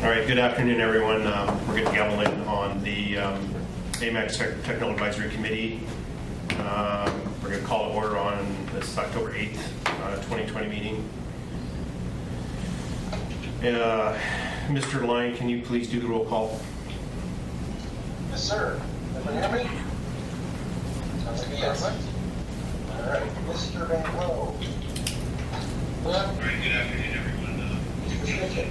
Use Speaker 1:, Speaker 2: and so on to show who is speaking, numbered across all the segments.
Speaker 1: All right, good afternoon, everyone. We're going to gavel in on the AMATS Technical Advisory Committee. We're going to call to order on this October 8th, 2020 meeting. Mr. Lyon, can you please do the roll call?
Speaker 2: Yes, sir. Everyone hear me? Sounds like a yes. All right. Mr. Van Ho.
Speaker 3: All right, good afternoon, everyone.
Speaker 2: Mr. Schmidt.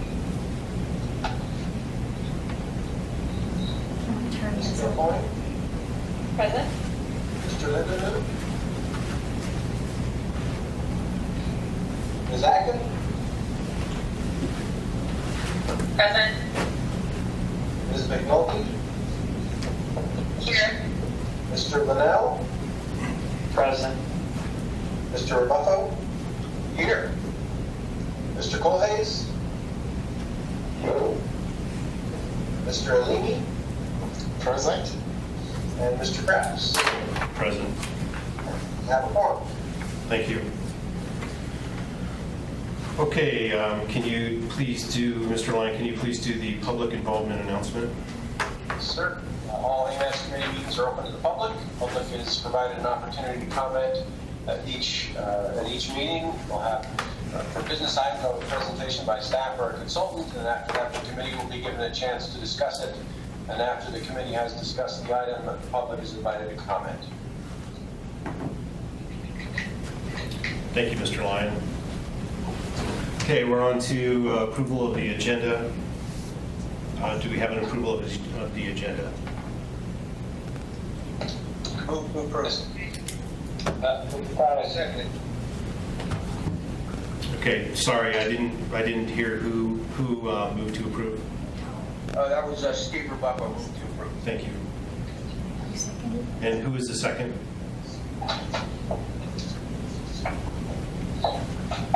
Speaker 2: Mr. Boyd.
Speaker 4: Present.
Speaker 2: Mr. Lindenau. Ms. Akin.
Speaker 4: Present.
Speaker 2: Ms. McNulty.
Speaker 4: Here.
Speaker 2: Mr. Linnell.
Speaker 5: Present.
Speaker 2: Mr. Rebuffo. Here. Mr. Colhays. Here. Mr. Alini. Present. And Mr. Krafts.
Speaker 1: Present.
Speaker 2: Have a quorum.
Speaker 1: Thank you. Okay, can you please do, Mr. Lyon, can you please do the public involvement announcement?
Speaker 2: Sir, all AMATS committee meetings are open to the public. The public is provided an opportunity to comment at each meeting. We'll have, for business items, a presentation by staff or a consultant, and after that, the committee will be given a chance to discuss it. And after the committee has discussed the item, the public is invited to comment.
Speaker 1: Thank you, Mr. Lyon. Okay, we're on to approval of the agenda. Do we have an approval of the agenda?
Speaker 2: Who approves? Second.
Speaker 1: Okay, sorry, I didn't hear who moved to approve.
Speaker 2: That was Steve Rebuffo moved to approve.
Speaker 1: Thank you. And who is the second?
Speaker 2: I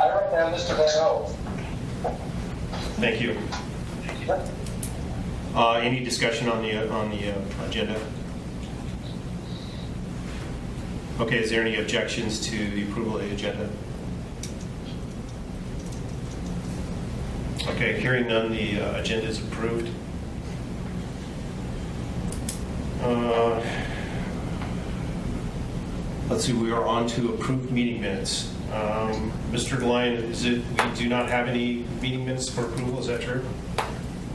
Speaker 2: write down Mr. Van Ho.
Speaker 1: Thank you. Any discussion on the agenda? Okay, is there any objections to the approval of the agenda? Okay, hearing none, the agenda is approved. Let's see, we are on to approved meeting minutes. Mr. Lyon, we do not have any meeting minutes for approval, is that true?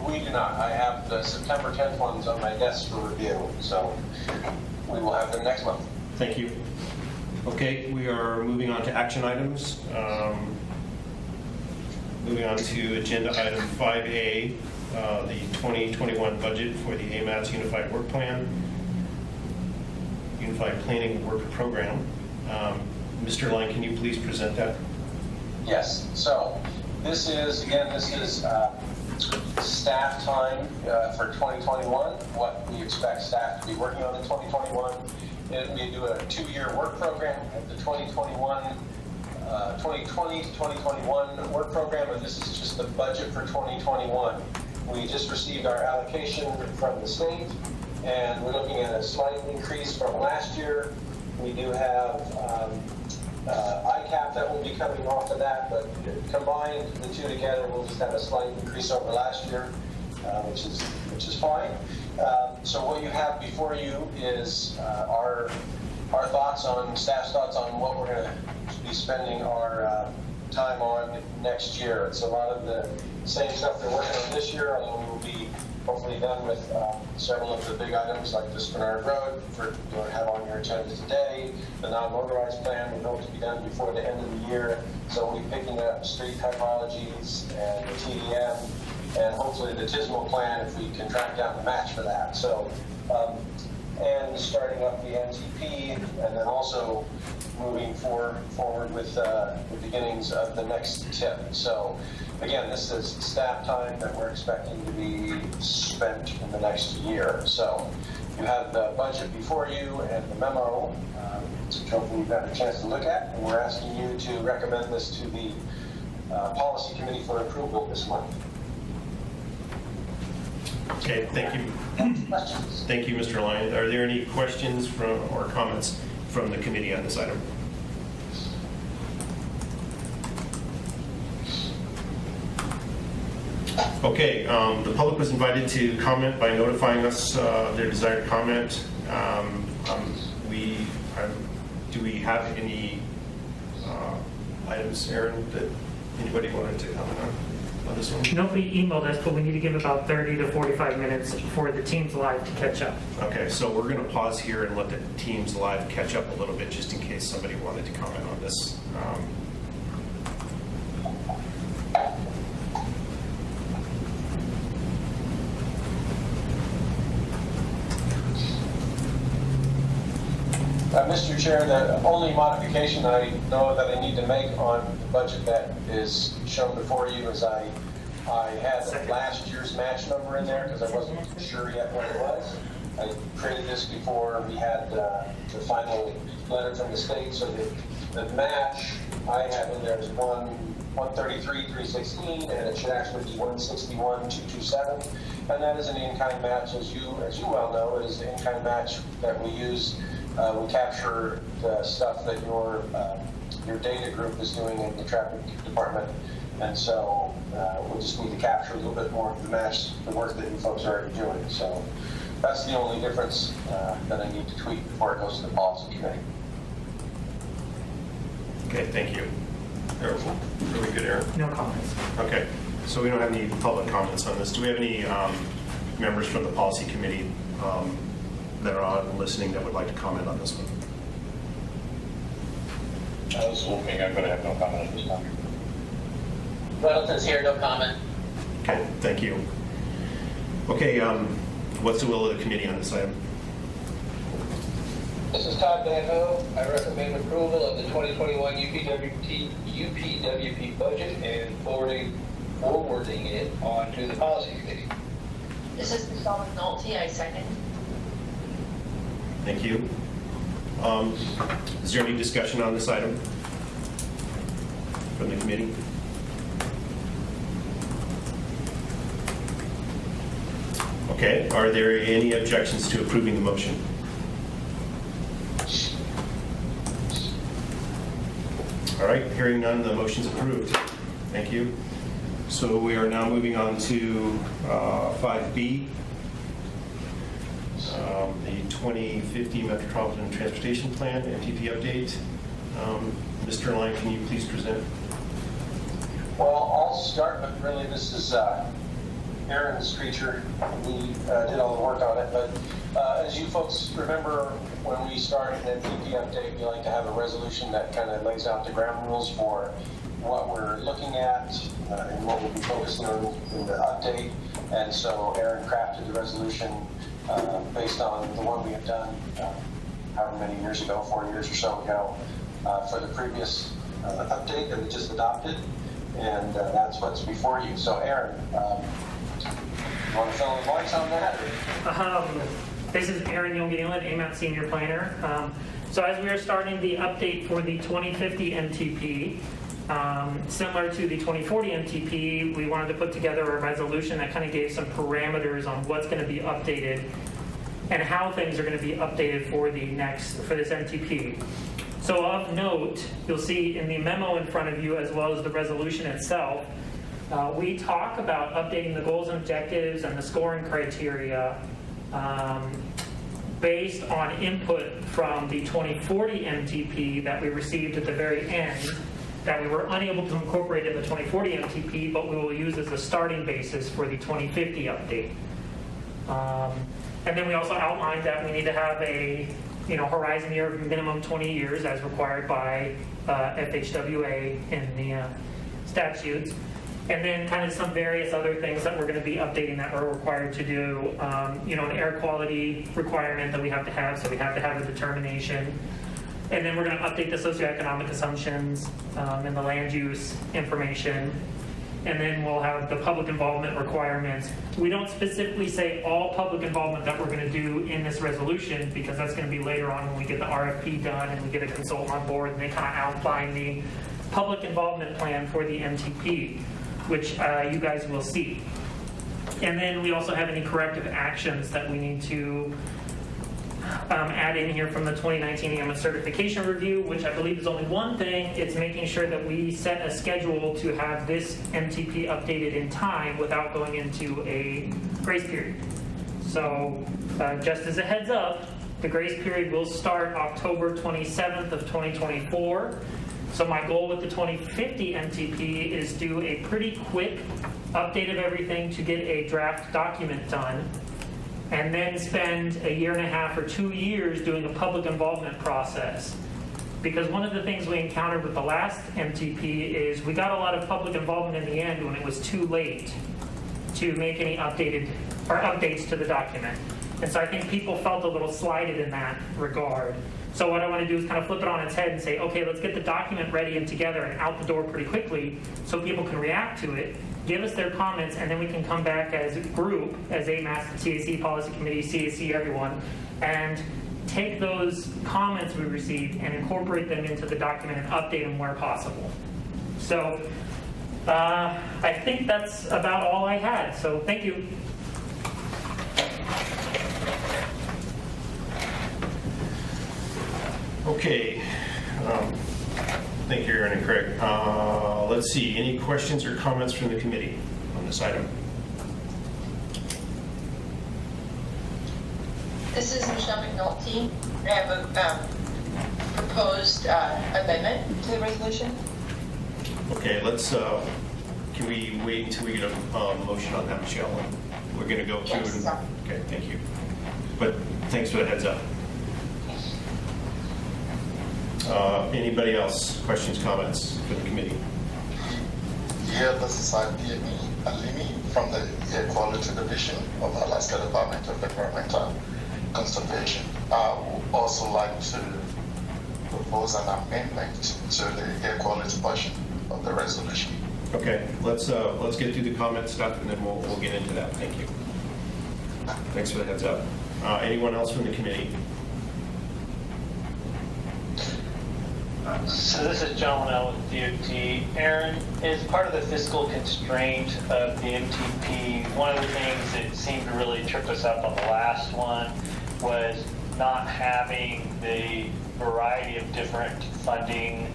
Speaker 2: We do not. I have the September 10th ones on my desk for review, so we will have them next month.
Speaker 1: Thank you. Okay, we are moving on to action items. Moving on to agenda item 5A, the 2021 budget for the AMATS Unified Work Plan, Unified Planning Work Program. Mr. Lyon, can you please present that?
Speaker 2: Yes. So this is staff time for 2021, what we expect staff to be working on in 2021. We do a 2-year work program of the 2020 to 2021 work program, and this is just the budget for 2021. We just received our allocation from the state, and we're looking at a slight increase from last year. We do have ICAP that will be coming off of that, but combined, the two together, we'll just have a slight increase over last year, which is fine. So what you have before you is our thoughts on, staff's thoughts on what we're going to be spending our time on next year. It's a lot of the same stuff they're working on this year, although we will be hopefully done with several of the big items like the Spinard Road, you'll have on your agenda today. The non-motorized plan, we hope to be done before the end of the year. So we'll be picking up street typologies and the TDM, and hopefully the TISMO plan if we can track down the match for that. So, and starting up the NTP, and then also moving forward with the beginnings of the next tip. So again, this is staff time that we're expecting to be spent in the next year. So you have the budget before you and the memo, which hopefully you've had a chance to look at, and we're asking you to recommend this to the policy committee for approval this month.
Speaker 1: Okay, thank you.
Speaker 2: Questions?
Speaker 1: Thank you, Mr. Lyon. Are there any questions or comments from the committee on this item? Okay, the public was invited to comment by notifying us their desired comment. Do we have any items, Aaron, that anybody wanted to comment on this one?
Speaker 6: Nobody emailed us, but we need to give about 30 to 45 minutes for the Teams Live to catch up.
Speaker 1: Okay, so we're going to pause here and let the teams live catch up a little bit just in case somebody wanted to comment on this.
Speaker 2: Mr. Chair, the only modification I know that I need to make on the budget that is shown before you is I had last year's match number in there because I wasn't sure yet what it was. I created this before we had the final letter from the state, so the match I have in there is 133,316, and it should actually be 161,227, and that is an in-kind match, as you well know. It is the in-kind match that we use. We capture the stuff that your data group is doing in the traffic department, and so we just need to capture a little bit more to match the work that you folks are already doing. So that's the only difference that I need to tweak before it goes to the policy committee.
Speaker 1: Okay, thank you. Really good, Aaron.
Speaker 6: No comments.
Speaker 1: Okay, so we don't have any public comments on this. Do we have any members from the policy committee that are on listening that would like to comment on this one?
Speaker 3: I was hoping I'm going to have no comment at this time.
Speaker 5: Reynoldson's here, no comment.
Speaker 1: Okay, thank you. Okay, what's the will of the committee on this item?
Speaker 7: This is Todd Van Ho. I recommend approval of the 2021 UPWP budget and forwarding it on to the policy committee.
Speaker 4: This is Michelle McNulty. I second.
Speaker 1: Thank you. Is there any discussion on this item from the committee? Okay, are there any objections to approving the motion? All right, hearing none, the motion's approved. Thank you. So we are now moving on to 5B. The 2050 Metropolitan Transportation Plan, MTP update. Mr. Line, can you please present?
Speaker 2: Well, I'll start, but really this is Aaron's creature. We did all the work on it, but as you folks remember, when we started an MTP update, we like to have a resolution that kind of lays out the ground rules for what we're looking at and what we'll be focusing on in the update. And so Aaron crafted the resolution based on the one we had done however many years ago, 4 years or so ago, for the previous update that we just adopted, and that's what's before you. So Aaron, you want to fill in the blanks on that?
Speaker 6: This is Aaron Young-Gillen, AMATS Senior Planner. So as we are starting the update for the 2050 MTP, similar to the 2040 MTP, we wanted to put together a resolution that kind of gave some parameters on what's going to be updated and how things are going to be updated for this MTP. So of note, you'll see in the memo in front of you, as well as the resolution itself, we talk about updating the goals and objectives and the scoring criteria based on input from the 2040 MTP that we received at the very end, that we were unable to incorporate in the 2040 MTP, but we will use as a starting basis for the 2050 update. And then we also outlined that we need to have a horizon year of minimum 20 years as required by FHWA in the statutes. And then kind of some various other things that we're going to be updating that we're required to do. An air quality requirement that we have to have, so we have to have a determination. And then we're going to update the socioeconomic assumptions and the land use information. And then we'll have the public involvement requirements. We don't specifically say all public involvement that we're going to do in this resolution, because that's going to be later on when we get the RFP done and we get a consultant on board and they kind of outline the public involvement plan for the MTP, which you guys will see. And then we also have any corrective actions that we need to add in here from the 2019 AMATS certification review, which I believe is only one thing. It's making sure that we set a schedule to have this MTP updated in time without going into a grace period. So just as a heads up, the grace period will start October 27th of 2024. So my goal with the 2050 MTP is do a pretty quick update of everything to get a draft document done, and then spend a year and a half or 2 years doing a public involvement process. Because one of the things we encountered with the last MTP is we got a lot of public involvement in the end when it was too late to make any updates to the document. And so I think people felt a little slighted in that regard. So what I want to do is kind of flip it on its head and say, okay, let's get the document ready and together and out the door pretty quickly so people can react to it, give us their comments, and then we can come back as a group, as AMATS, TAC, Policy Committee, CAC, everyone, and take those comments we received and incorporate them into the document and update them where possible. So I think that's about all I had. So thank you.
Speaker 1: Okay. Thank you, Aaron and Craig. Let's see, any questions or comments from the committee on this item?
Speaker 4: This is Michelle McNulty. I have a proposed amendment to the resolution.
Speaker 1: Okay, let's, can we wait until we get a motion on that, Michelle? We're going to go through.
Speaker 4: Yes.
Speaker 1: Okay, thank you. But thanks for the heads up. Anybody else? Questions, comments for the committee?
Speaker 8: Yeah, this is Alimi from the Air Quality Division of the Alaska Department of Environmental Conservation. I would also like to propose an amendment to the air quality portion of the resolution.
Speaker 1: Okay, let's get through the comment stuff and then we'll get into that. Thank you. Thanks for the heads up. Anyone else from the committee?
Speaker 9: So this is John Linnell with DOT. Aaron, as part of the fiscal constraint of the MTP, one of the things that seemed to really trip us up on the last one was not having the variety of different funding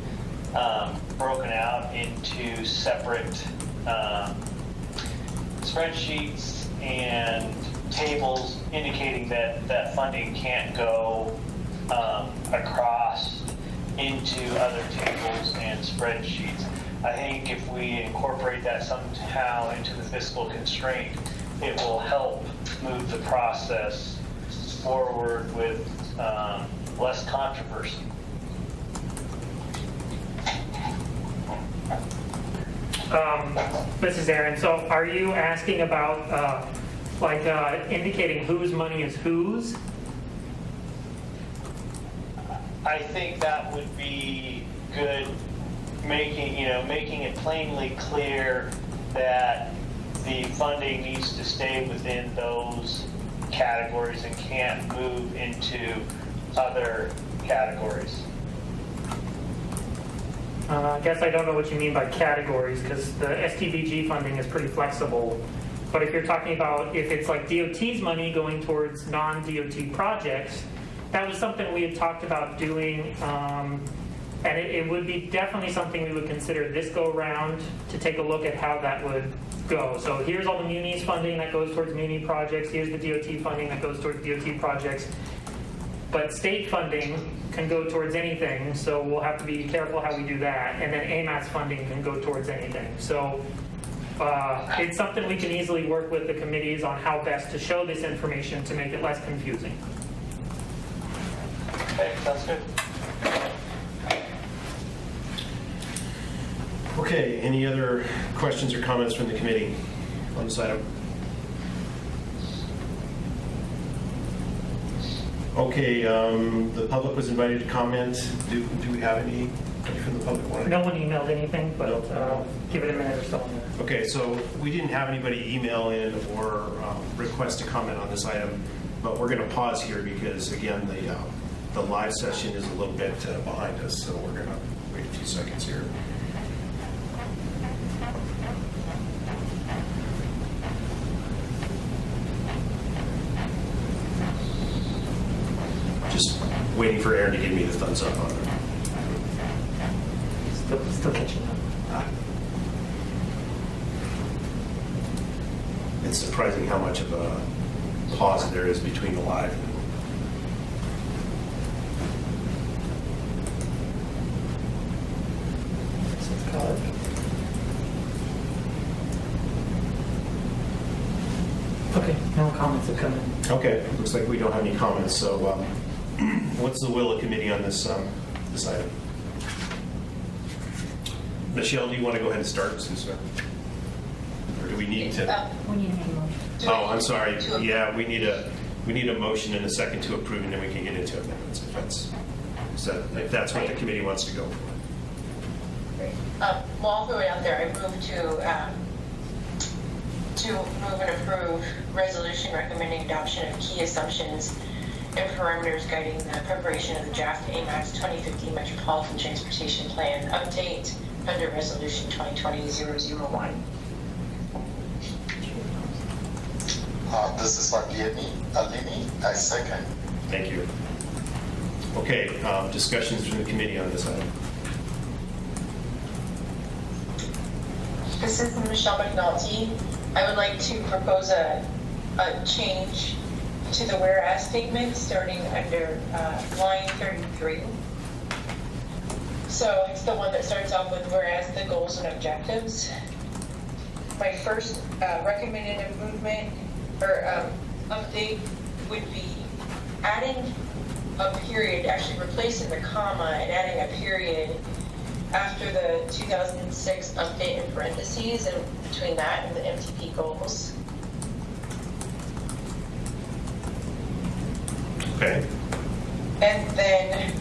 Speaker 9: broken out into separate spreadsheets and tables indicating that funding can't go across into other tables and spreadsheets. I think if we incorporate that somehow into the fiscal constraint, it will help move the process forward with less controversy.
Speaker 6: This is Aaron. So are you asking about indicating whose money is whose?
Speaker 9: I think that would be good, making it plainly clear that the funding needs to stay within those categories and can't move into other categories.
Speaker 6: I guess I don't know what you mean by categories, because the STVG funding is pretty flexible. But if you're talking about if it's like DOT's money going towards non-DOT projects, that was something we had talked about doing, and it would be definitely something we would consider this go round to take a look at how that would go. So here's all the munis funding that goes towards muni projects. Here's the DOT funding that goes towards DOT projects. But state funding can go towards anything, so we'll have to be careful how we do that. And then AMATS funding can go towards anything. So it's something we can easily work with the committees on how best to show this information to make it less confusing.
Speaker 9: Okay, sounds good.
Speaker 1: Okay, any other questions or comments from the committee on this item? Okay, the public was invited to comment. Do we have any from the public?
Speaker 6: No one emailed anything, but give it a minute or so.
Speaker 1: Okay, so we didn't have anybody email in or request a comment on this item, but we're going to pause here because, again, the live session is a little bit behind us, so we're going to wait a few seconds here. waiting for Aaron to give me the thumbs up on it.
Speaker 6: Still catching up.
Speaker 1: It's surprising how much of a pause there is between the live.
Speaker 6: Okay, no comments have come in.
Speaker 1: Okay, looks like we don't have any comments, so what's the will of committee on this item? Michelle, do you want to go ahead and start since, or do we need to?
Speaker 10: We need a motion.
Speaker 1: Oh, I'm sorry. Yeah, we need a motion and a second to approve, and then we can get into amendments if that's what the committee wants to go for.
Speaker 4: Great. Well, I'll throw it out there. I move to move and approve resolution recommending adoption of key assumptions and parameters guiding the preparation of the draft AMATS 2015 Metropolitan Transportation Plan update under Resolution 2020-001.
Speaker 8: This is Alimi. I second.
Speaker 1: Thank you. Okay, discussions from the committee on this item.
Speaker 4: This is Michelle McNulty. I would like to propose a change to the whereas statement starting under line 33. So it's the one that starts off with whereas the goals and objectives. My first recommended improvement or update would be adding a period, actually replacing the comma and adding a period after the 2006 update in parentheses and between that and the MTP goals.
Speaker 1: Okay.
Speaker 4: And then,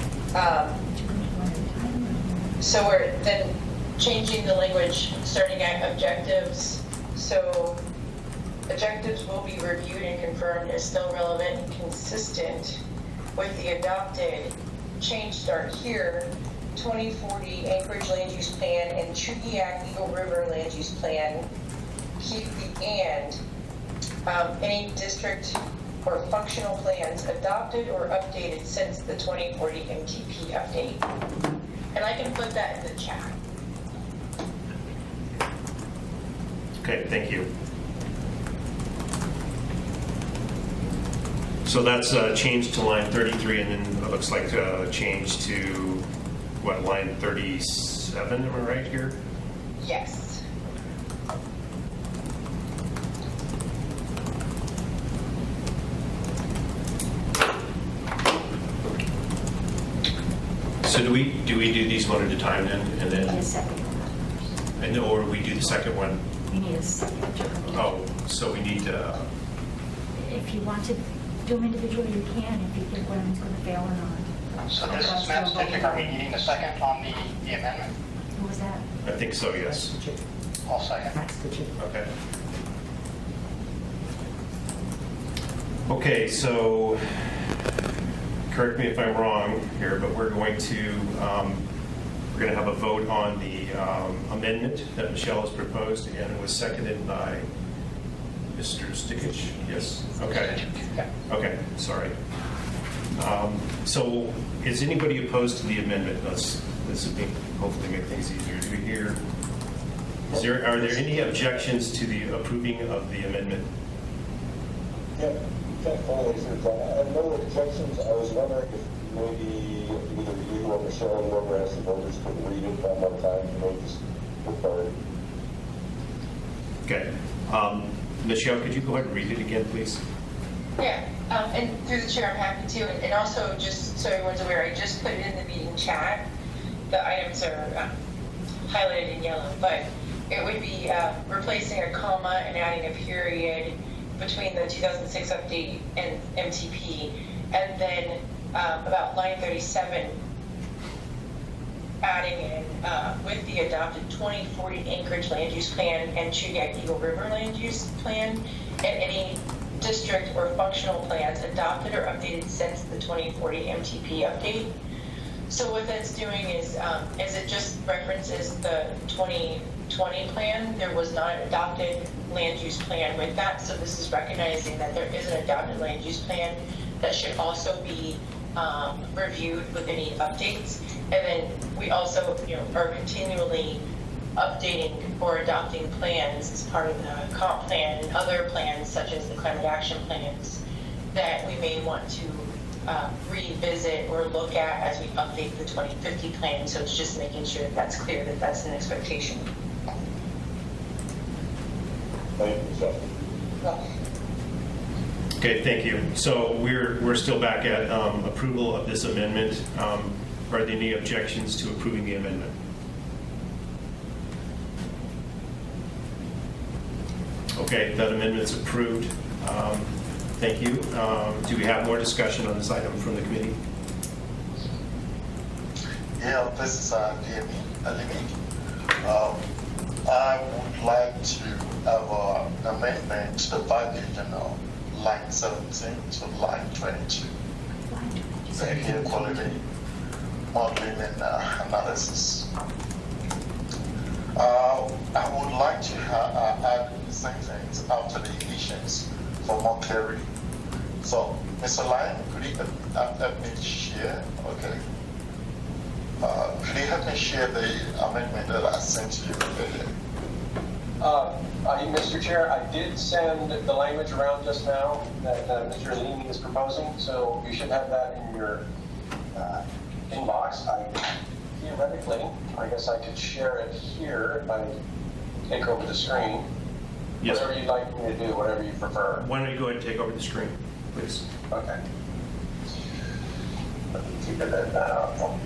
Speaker 4: so we're then changing the language starting at objectives. So objectives will be reviewed and confirmed as still relevant and consistent with the adopted change start here, 2040 Anchorage Land Use Plan and Chugiak Eagle River Land Use Plan. Keep the and any district or functional plans adopted or updated since the 2040 MTP update. And I can put that in the chat.
Speaker 1: Okay, thank you. So that's changed to line 33, and then it looks like a change to, what, line 37, am I right here?
Speaker 4: Yes.
Speaker 1: So do we do these one at a time then, and
Speaker 10: We need a
Speaker 1: then,
Speaker 10: second one.
Speaker 1: and or we do the second one?
Speaker 10: We need a second.
Speaker 1: Oh, so we need to,
Speaker 10: If you want to do them individually, you can, if you think one of them's going to fail or not.
Speaker 7: So this is Matt Stichick. Are we needing a second on the amendment?
Speaker 10: Who was that?
Speaker 1: I think so, yes.
Speaker 7: I'll second.
Speaker 6: Max, did you?
Speaker 1: Okay. Okay, so correct me if I'm wrong here, but we're going to have a vote on the amendment that Michelle has proposed, and it was seconded by Mr. Stickich. Yes. Okay. Okay. Sorry. So, is anybody opposed to the amendment? This would hopefully make things easier. Do we hear? Are there any objections to the approving of the amendment?
Speaker 11: Yeah, I have no objections. I was wondering if maybe either you or Michelle, whoever has the voters, could read it one more time, just prefer.
Speaker 1: Okay. Michelle, could you go ahead and read it again, please?
Speaker 4: Yeah, and through the chair, I'm happy to. And also, just so everyone's aware, I just put it in the meeting chat. The items are highlighted in yellow, but it would be replacing a comma and adding a period between the 2006 update and MTP. And then about line 37, adding in with the adopted 2040 Anchorage Land Use Plan and Chugiak Eagle River Land Use Plan, and any district or functional plans adopted or updated since the 2040 MTP update. So what that's doing is it just references the 2020 plan. There was not an adopted land use plan with that, so this is recognizing that there is an adopted land use plan that should also be reviewed with any updates. And then we also, are continually updating or adopting plans as part of the comp plan and other plans such as the climate action plans that we may want to revisit or look at as we update the 2050 plan. So it's just making sure that that's clear, that that's an expectation.
Speaker 11: Thank you, Jeff.
Speaker 1: Okay, thank you. So we're still back at approval of this amendment. Are there any objections to approving the amendment? Okay, that amendment's approved. Thank you. Do we have more discussion on this item from the committee?
Speaker 8: Yeah, this is DME, I would like to have an amendment to the verbiage on line 17 to line 22. The air quality modeling and analysis. I would like to add the same things after the emissions for more clarity. So, Mr. Lyon, could you help me share? Okay. Could you help me share the amendment that I sent to you earlier?
Speaker 2: Mr. Chair, I did send the language around just now that Mr. Alini is proposing, so you should have that in your inbox. Theoretically, I guess I could share it here if I take over the screen.
Speaker 1: Yes.
Speaker 2: Whatever you'd like me to do, whatever you prefer.
Speaker 1: Why don't you go ahead and take over the screen, please?
Speaker 2: Okay. Let me figure that out.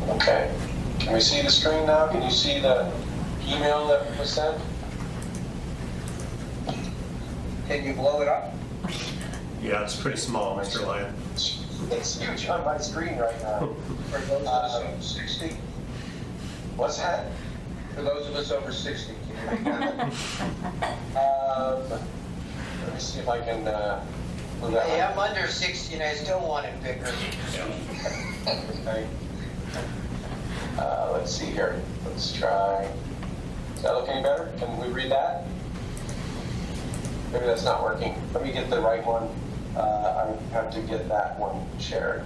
Speaker 2: Okay. Can we see the screen now? Can you see the email that was sent?
Speaker 7: Can you blow it up?
Speaker 1: Yeah, it's pretty small, Mr. Lyon.
Speaker 2: It's huge on my screen right now.
Speaker 7: For those of us over 60?
Speaker 2: What's that?
Speaker 7: For those of us over 60, can you make that?
Speaker 2: Let me see if I can move that.
Speaker 7: Hey, I'm under 60 and I still want it bigger.
Speaker 2: Okay. Let's see here. Let's try. Is that looking better? Can we read that? Maybe that's not working. Let me get the right one. I have to get that one shared.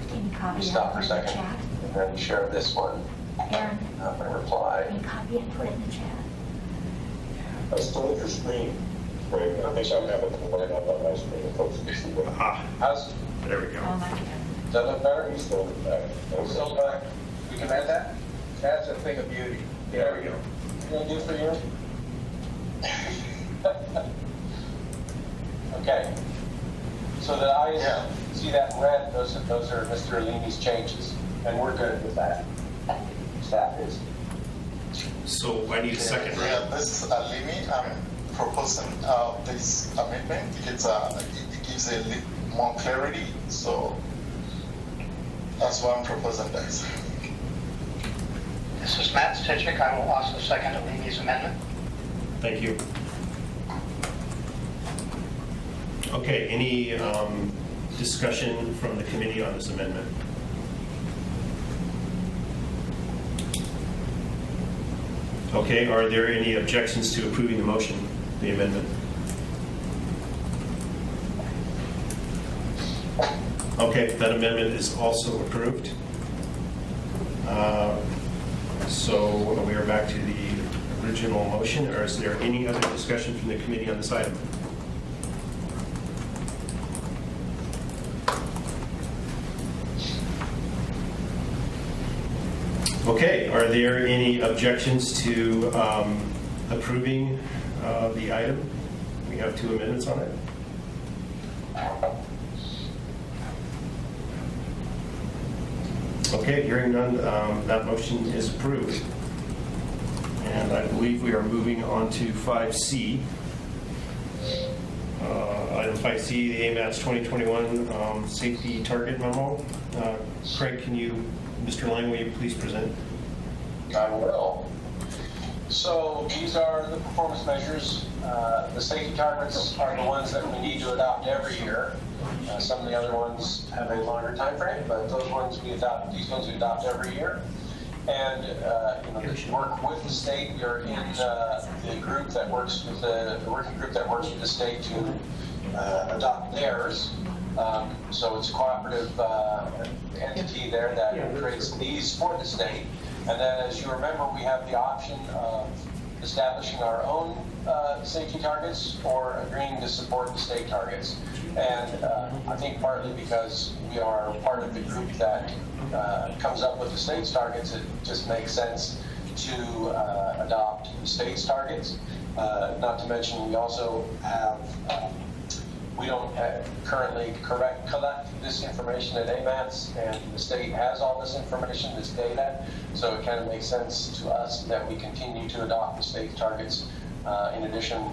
Speaker 10: Can you copy
Speaker 2: Stop
Speaker 10: that
Speaker 2: for a
Speaker 10: and put it in the
Speaker 2: second.
Speaker 10: chat?
Speaker 2: And then share this one.
Speaker 10: Aaron,
Speaker 2: My reply.
Speaker 10: can you copy it and put it in the chat?
Speaker 11: I still have your screen. Right, I think I'm having to line up on my screen, folks can see that.
Speaker 1: Aha,
Speaker 2: How's,
Speaker 1: there we go.
Speaker 10: Oh, my God.
Speaker 2: does that look better?
Speaker 11: He's still back.
Speaker 2: Still back. We can add that?
Speaker 7: That's a thing of beauty.
Speaker 2: There we go. You gonna do for you? Okay. So the eyes see that in red, those are Mr. Alini's changes, and we're good with that. Staff is.
Speaker 1: So I need a second,
Speaker 8: Yeah,
Speaker 1: right?
Speaker 8: this is Alimi. I'm proposing this amendment. It gives a little more clarity. So that's why I'm proposing this.
Speaker 12: This is Matt Stitchick. I will also second Alini's amendment.
Speaker 1: Thank you. Okay, any discussion from the committee on this amendment? Okay, are there any objections to approving the motion, the amendment? Okay, that amendment is also approved. So we are back to the original motion, or is there any other discussion from the committee on this item? Okay, are there any objections to approving the item? We have 2 amendments on it. Okay, hearing none, that motion is approved. And I believe we are moving on to 5C. Item 5C, the AMATS 2021 Safety Target Memo. Craig, Mr. Lang, will you please present?
Speaker 2: I will. So these are the performance measures. The safety targets are the ones that we need to adopt every year. Some of the other ones have a longer time frame, but those ones we adopt, these ones we adopt every year. and work with the state. We are in the group that works with the working group that works with the state to adopt theirs. So it's a cooperative entity there that creates these for the state. And then, as you remember, we have the option of establishing our own safety targets or agreeing to support the state targets. And I think partly because we are part of the group that comes up with the state's targets, it just makes sense to adopt the state's targets. Not to mention, we also have, we don't currently collect this information at AMATS, and the state has all this information, this data, so it kind of makes sense to us that we continue to adopt the state targets. In addition,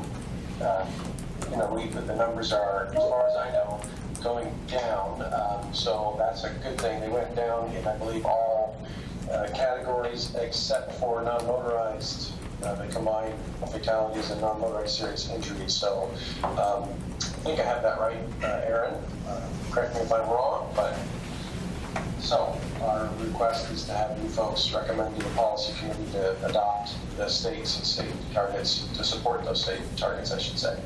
Speaker 2: the numbers are, as far as I know, going down, so that's a good thing. They went down in, I believe, all categories except for non-motorized, the combined fatalities and non-motorized serious injuries. So I think I have that right, Aaron. Correct me if I'm wrong, but so our request is to have you folks recommend to the policy committee to adopt the state's and state targets, to support those state targets, I should say.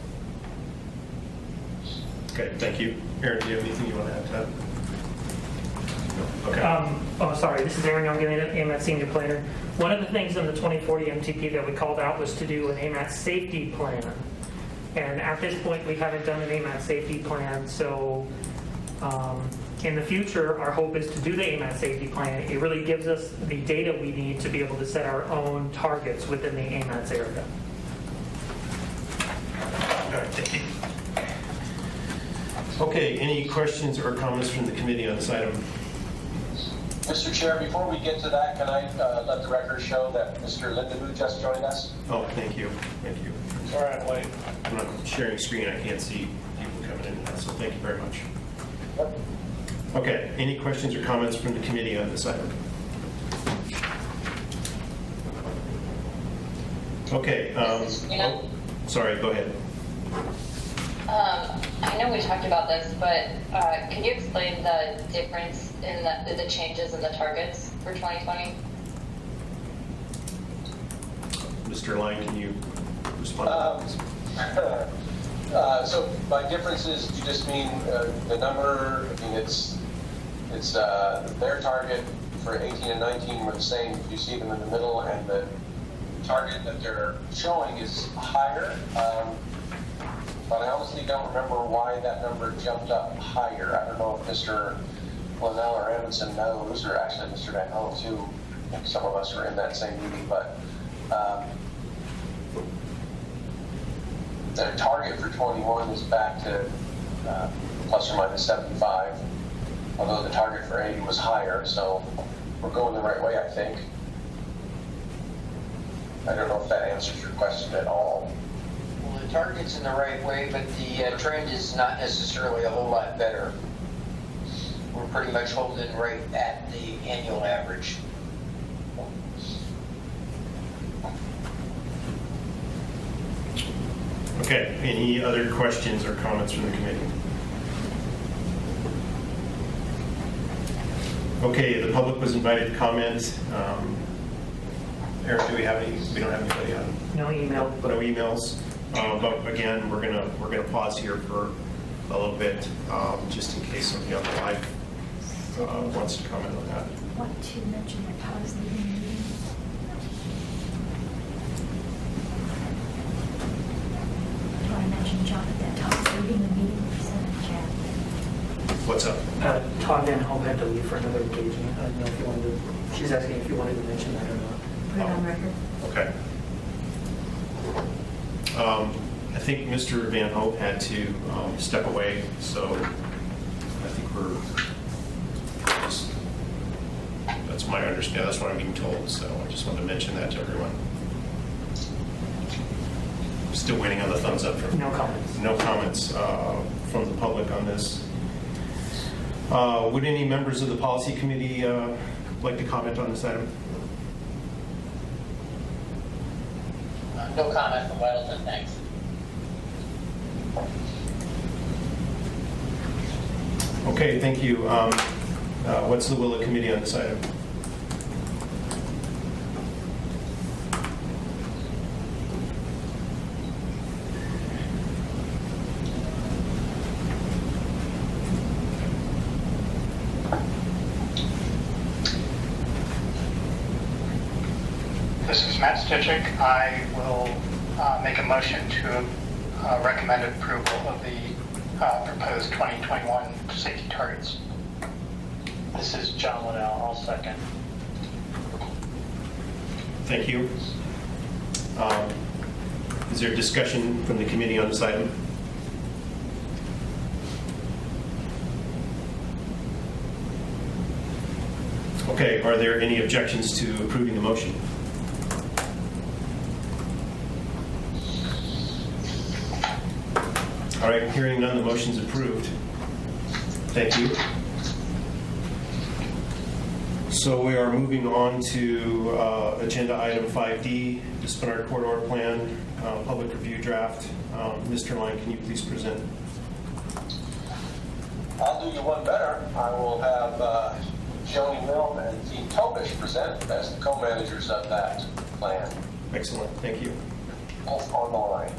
Speaker 1: Okay, thank you. Aaron, do you have anything you want to add to that? Okay.
Speaker 6: Sorry, this is Aaron. I'm getting an AMATS senior planner. One of the things in the 2040 MTP that we called out was to do an AMATS safety plan. And at this point, we haven't done an AMATS safety plan. So in the future, our hope is to do the AMATS safety plan. It really gives us the data we need to be able to set our own targets within the AMATS area.
Speaker 1: All right, thank you. Okay, any questions or comments from the committee on this item?
Speaker 2: Mr. Chair, before we get to that, can I let the record show that Mr. Lindeboo just joined us?
Speaker 1: Oh, thank you. Thank you.
Speaker 7: Sorry, I'm late.
Speaker 1: I'm not sharing screen. I can't see people coming in, so thank you very much. Okay, any questions or comments from the committee on this item? Okay. Sorry, go ahead.
Speaker 13: I know we talked about this, but can you explain the difference in the changes in the targets for 2020?
Speaker 2: Mr. Lang, can you respond to that? So by differences, you just mean the number. I mean, it's their target for 18 and 19 were the same. If you see them in the middle, and the target that they're showing is higher. But I honestly don't remember why that number jumped up higher. I don't know if Mr. Linnell or Evanson knows, or actually Mr. Van Hoen too. I think some of us were in that same meeting, but the target for 21 is back to plus or minus 75, although the target for 80 was higher, so we're going the right way, I think. I don't know if that answers your question at all.
Speaker 7: Well, the target's in the right way, but the trend is not necessarily a whole lot better. We're pretty much holding right at the annual average.
Speaker 1: Okay, any other questions or comments from the committee? Okay, the public was invited to comment. Eric, do we have any? We don't have anybody on.
Speaker 6: No email.
Speaker 1: No emails. But again, we're gonna pause here for a little bit, just in case somebody on the live wants to comment on that.
Speaker 10: Want to mention that Todd is leaving the meeting? Do I mention, John, that Todd is leaving the meeting? He said in the chat.
Speaker 1: What's up?
Speaker 6: Todd Van Hoen had to leave for another engagement. I don't know if you wanted to, she's asking if you wanted to mention that or not.
Speaker 10: Put it on record.
Speaker 1: Okay. I think Mr. Van Hoen had to step away, so I think we're just, that's my understanding. That's what I'm being told. So I just wanted to mention that to everyone. Still waiting on the thumbs up from.
Speaker 6: No comments.
Speaker 1: No comments from the public on this. Would any members of the policy committee like to comment on this item?
Speaker 5: No comment from Weddleton, thanks.
Speaker 1: Okay, thank you. What's the will of the committee on this item?
Speaker 12: This is Matt Stichik. I will make a motion to recommend approval of the proposed 2021 safety targets.
Speaker 9: This is John Linnell. I'll second.
Speaker 1: Thank you. Is there discussion from the committee on this item? Okay, are there any objections to approving the motion? All right, hearing none, the motion's approved. Thank you. So we are moving on to agenda item 5D, disciplinary corridor plan, public review draft. Mr. Line, can you please present?
Speaker 2: I'll do you one better. I will have Joni Milne and Dean Tobish present as the co-managers of that plan.
Speaker 1: Excellent, thank you.
Speaker 2: Both on the line.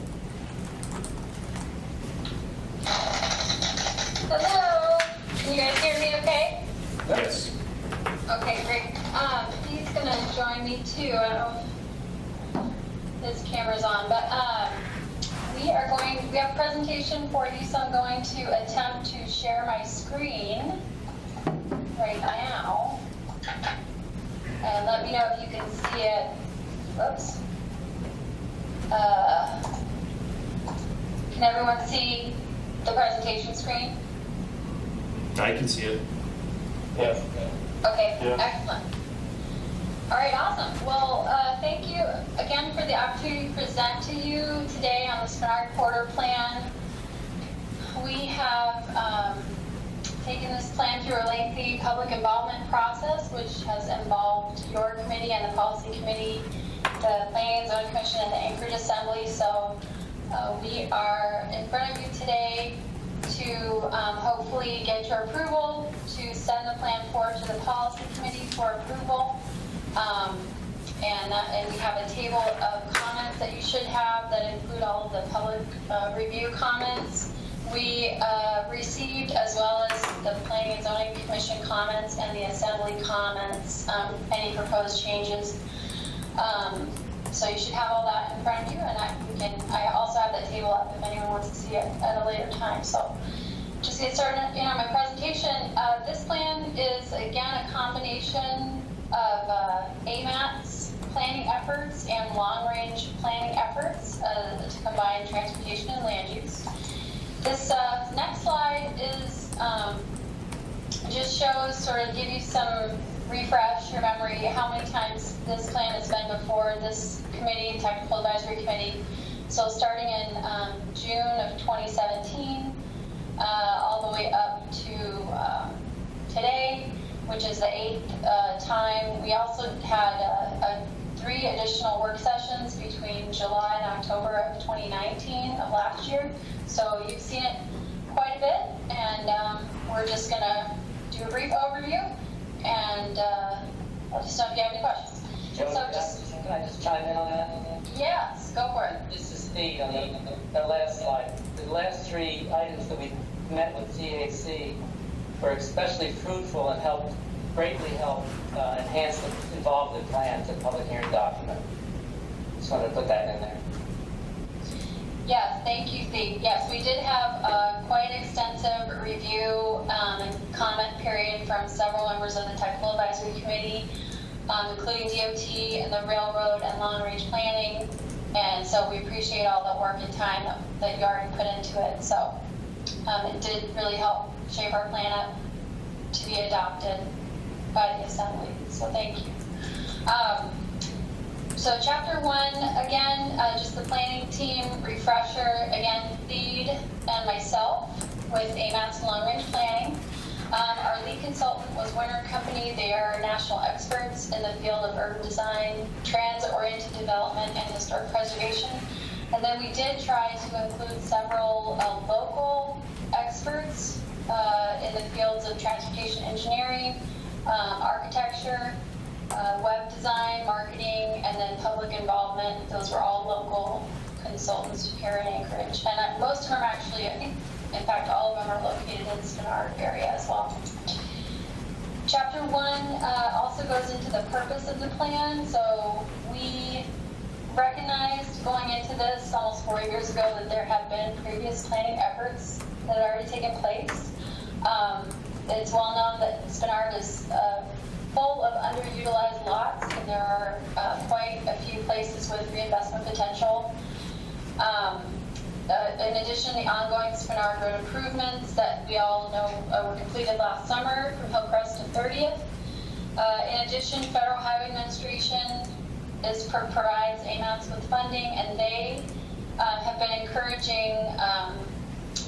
Speaker 14: Hello, can you guys hear me okay?
Speaker 1: Yes.
Speaker 14: Okay, great. He's gonna join me too. I don't know if his camera's on, but we have a presentation for you, so I'm going to attempt to share my screen right now. And let me know if you can see it. Whoops. Can everyone see the presentation screen?
Speaker 1: I can see it.
Speaker 9: Yeah.
Speaker 14: Okay,
Speaker 9: Yeah.
Speaker 14: excellent. All right, awesome. Well, thank you again for the opportunity to present to you today on the Spenard Corridor Plan. We have taken this plan through a lengthy public involvement process, which has involved your committee and the policy committee, the Planning and Zoning Commission, and the Anchorage Assembly. So we are in front of you today to hopefully get your approval to send the plan forward to the policy committee for approval. And we have a table of comments that you should have that include all of the public review comments. We received, as well as the Planning and Zoning Commission comments and the Assembly comments, any proposed changes. So you should have all that in front of you, and I also have that table up if anyone wants to see it at a later time. So just get started my presentation. This plan is, again, a combination of AMATS planning efforts and long-range planning efforts to combine transportation and land use. This next slide is just shows, sort of give you some refresh your memory how many times this plan has been before this committee, Technical Advisory Committee. So starting in June of 2017, all the way up to today, which is the 8th time. We also had 3 additional work sessions between July and October of 2019 of last year. So you've seen it quite a bit, and we're just going to do a brief overview, and I'll just know if you have any questions.
Speaker 5: Joe, can I just chime in on that?
Speaker 14: Yes, go for it.
Speaker 5: This is Steve on the last slide. The last 3 items that we met with CAC were especially fruitful and greatly helped enhance the involved plans and public hearing document. Just wanted to put that in there.
Speaker 14: Yes, thank you, Steve. Yes, we did have quite an extensive review and comment period from several members of the Technical Advisory Committee, including DOT and the railroad and long-range planning. And so we appreciate all the work and time that you already put into it. So it did really help shape our plan up to be adopted by the Assembly. So thank you. So chapter 1, again, just the planning team refresher, again, Feed and myself with AMATS long-range planning. Our lead consultant was Winter Company. They are national experts in the field of urban design, transit-oriented development, and historic preservation. And then we did try to include several local experts in the fields of transportation engineering, architecture, web design, marketing, and then public involvement. Those were all local consultants here in Anchorage. And most of them are actually, I think, in fact, all of them are located in the Spenard area as well. Chapter 1 also goes into the purpose of the plan. So we recognized going into this almost 4 years ago that there had been previous planning efforts that had already taken place. It's well known that Spenard is full of underutilized lots, and there are quite a few places with reinvestment potential. In addition, the ongoing Spenard Road improvements that we all know were completed last summer from Hillcrest to 30th. In addition, Federal Highway Administration provides AMATS with funding, and they have been encouraging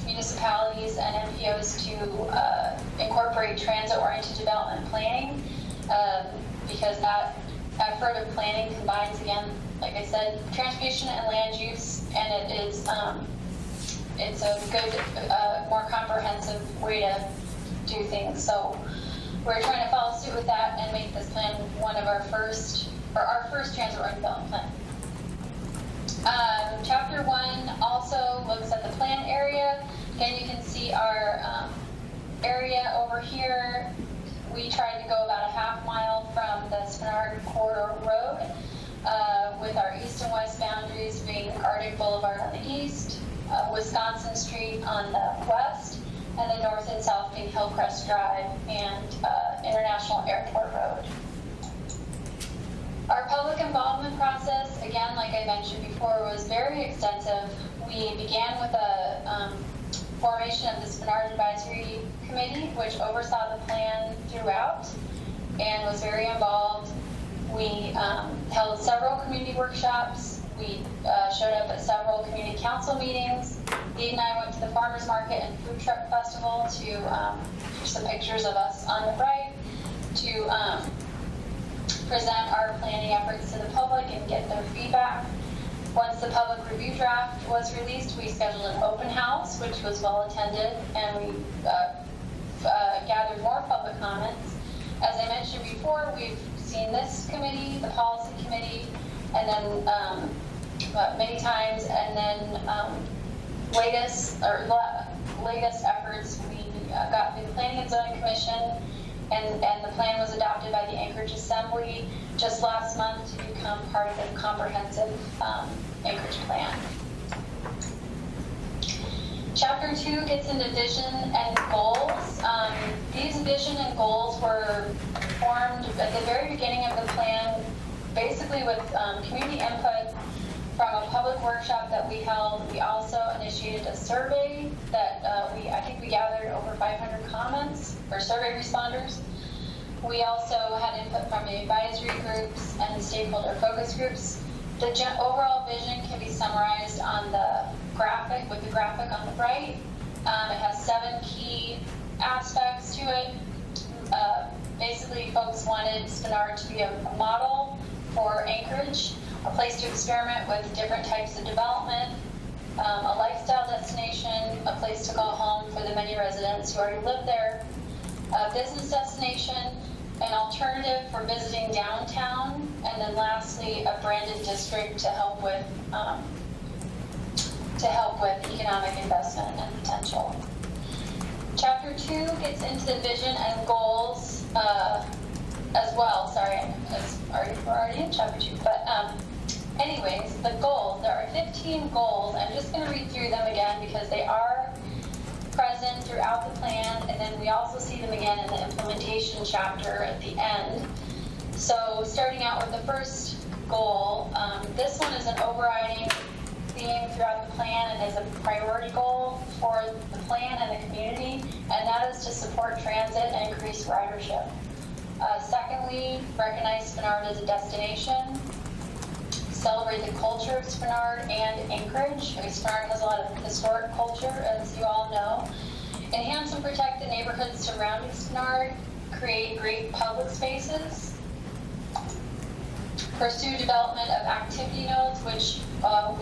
Speaker 14: municipalities and MPOs to incorporate transit-oriented development planning because that effort of planning combines, again, like I said, transportation and land use, and it is it's a good, more comprehensive way to do things. So we're trying to follow suit with that and make this plan one of our first transit-oriented development plan. Chapter 1 also looks at the plan area. Again, you can see our area over here. We tried to go about a half mile from the Spenard Corridor Road, with our east and west boundaries being Arctic Boulevard on the east, Wisconsin Street on the west, and the north and south being Hillcrest Drive and International Airport Road. Our public involvement process, again, like I mentioned before, was very extensive. We began with a formation of the Spenard Advisory Committee, which oversaw the plan throughout and was very involved. We held several community workshops. We showed up at several community council meetings. Dee and I went to the farmers market and food truck festival to here's some pictures of us on the right to present our planning efforts to the public and get their feedback. Once the public review draft was released, we scheduled an open house, which was well attended, and we gathered more public comments. As I mentioned before, we've seen this committee, the policy committee, and then many times, and then latest efforts, we got through the Planning and Zoning Commission, and the plan was adopted by the Anchorage Assembly just last month to become part of the comprehensive Anchorage plan. Chapter 2 gets into vision and goals. These vision and goals were formed at the very beginning of the plan, basically with community input from a public workshop that we held. We also initiated a survey that I think we gathered over 500 comments for survey responders. We also had input from the advisory groups and stakeholder focus groups. The overall vision can be summarized on the graphic, with the graphic on the right. It has 7 key aspects to it. Basically, folks wanted Spenard to be a model for Anchorage, a place to experiment with different types of development, a lifestyle destination, a place to call home for the many residents who already live there, a business destination, an alternative for visiting downtown, and then lastly, a branded district to help with economic investment and potential. Chapter 2 gets into the vision and goals as well. Sorry, we're already in chapter 2. But anyways, the goals. There are 15 goals. I'm just going to read through them again because they are present throughout the plan, and then we also see them again in the implementation chapter at the end. So starting out with the first goal, this one is an overriding theme throughout the plan and is a priority goal for the plan and the community, and that is to support transit and increase ridership. Secondly, recognize Spenard as a destination, celebrate the culture of Spenard and Anchorage. Spenard has a lot of historic culture, as you all know. Enhance and protect the neighborhoods surrounding Spenard, create great public spaces, pursue development of activity nodes, which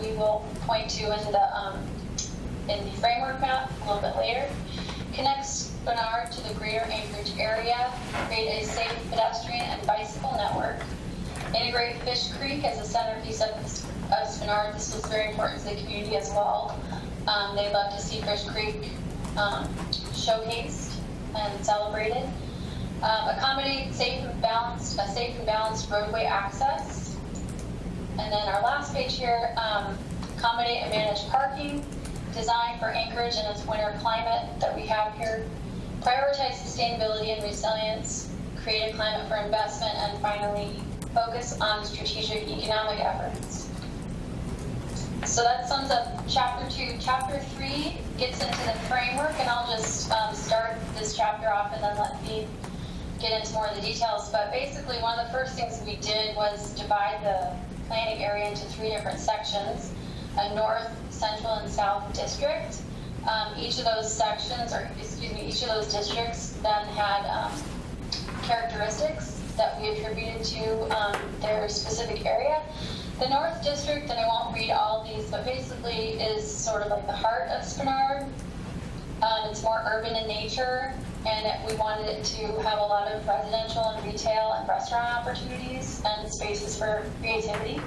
Speaker 14: we will point to in the framework map a little bit later. Connect Spenard to the greater Anchorage area, create a safe pedestrian and bicycle network. Integrate Fish Creek as a centerpiece of Spenard. This was very important to the community as well. They'd love to see Fish Creek showcased and celebrated. Accommodate a safe and balanced roadway access. And then our last page here, accommodate and manage parking, design for Anchorage and its winter climate that we have here, prioritize sustainability and resilience, create a climate for investment, and finally, focus on strategic economic efforts. So that sums up Chapter 2. Chapter 3 gets into the framework, and I'll just start this chapter off and then let Pete get into more of the details. But basically, one of the first things we did was divide the planning area into 3 different sections, a north, central, and south district. Each of those sections, or excuse me, each of those districts then had characteristics that we attributed to their specific area. The North District, and I won't read all of these, but basically is sort of like the heart of Spenard. It's more urban in nature, and we wanted it to have a lot of residential and retail and restaurant opportunities and spaces for creativity.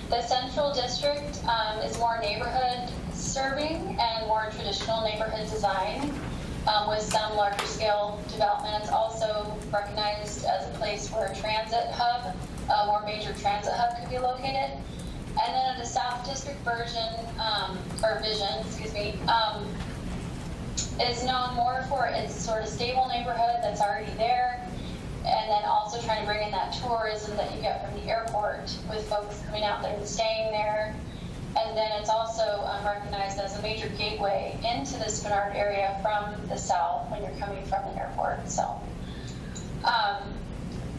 Speaker 14: The Central District is more neighborhood serving and more traditional neighborhood design. With some larger scale development. It's also recognized as a place where a transit hub, a more major transit hub could be located. And then the South District vision, is known more for its sort of stable neighborhood that's already there, and then also trying to bring in that tourism that you get from the airport with folks coming out there and staying there. And then it's also recognized as a major gateway into the Spenard area from the south when you're coming from the airport. So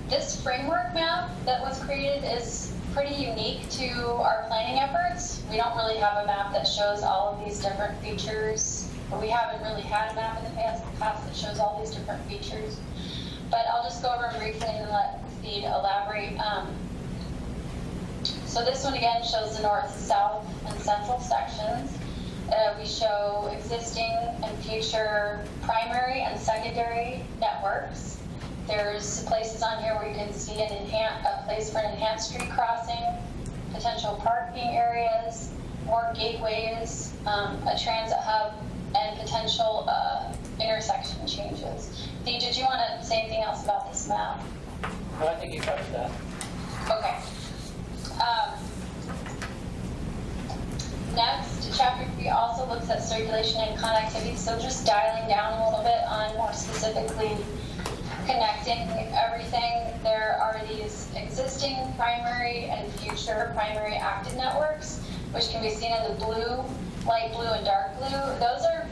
Speaker 14: this framework map that was created is pretty unique to our planning efforts. We don't really have a map that shows all of these different features, or we haven't really had a map in the past that shows all these different features. But I'll just go over them briefly and then let Steve elaborate. So this one again shows the north, south, and central sections. We show existing and future primary and secondary networks. There's places on here where you can see a place for an enhanced street crossing, potential parking areas, more gateways, a transit hub, and potential intersection changes. Dee, did you want to say anything else about this map?
Speaker 5: No, I think you covered that.
Speaker 14: Okay. Next, Chapter 3 also looks at circulation and connectivity, so just dialing down a little bit on more specifically connecting everything. There are these existing primary and future primary active networks, which can be seen in the blue, light blue, and dark blue. Those are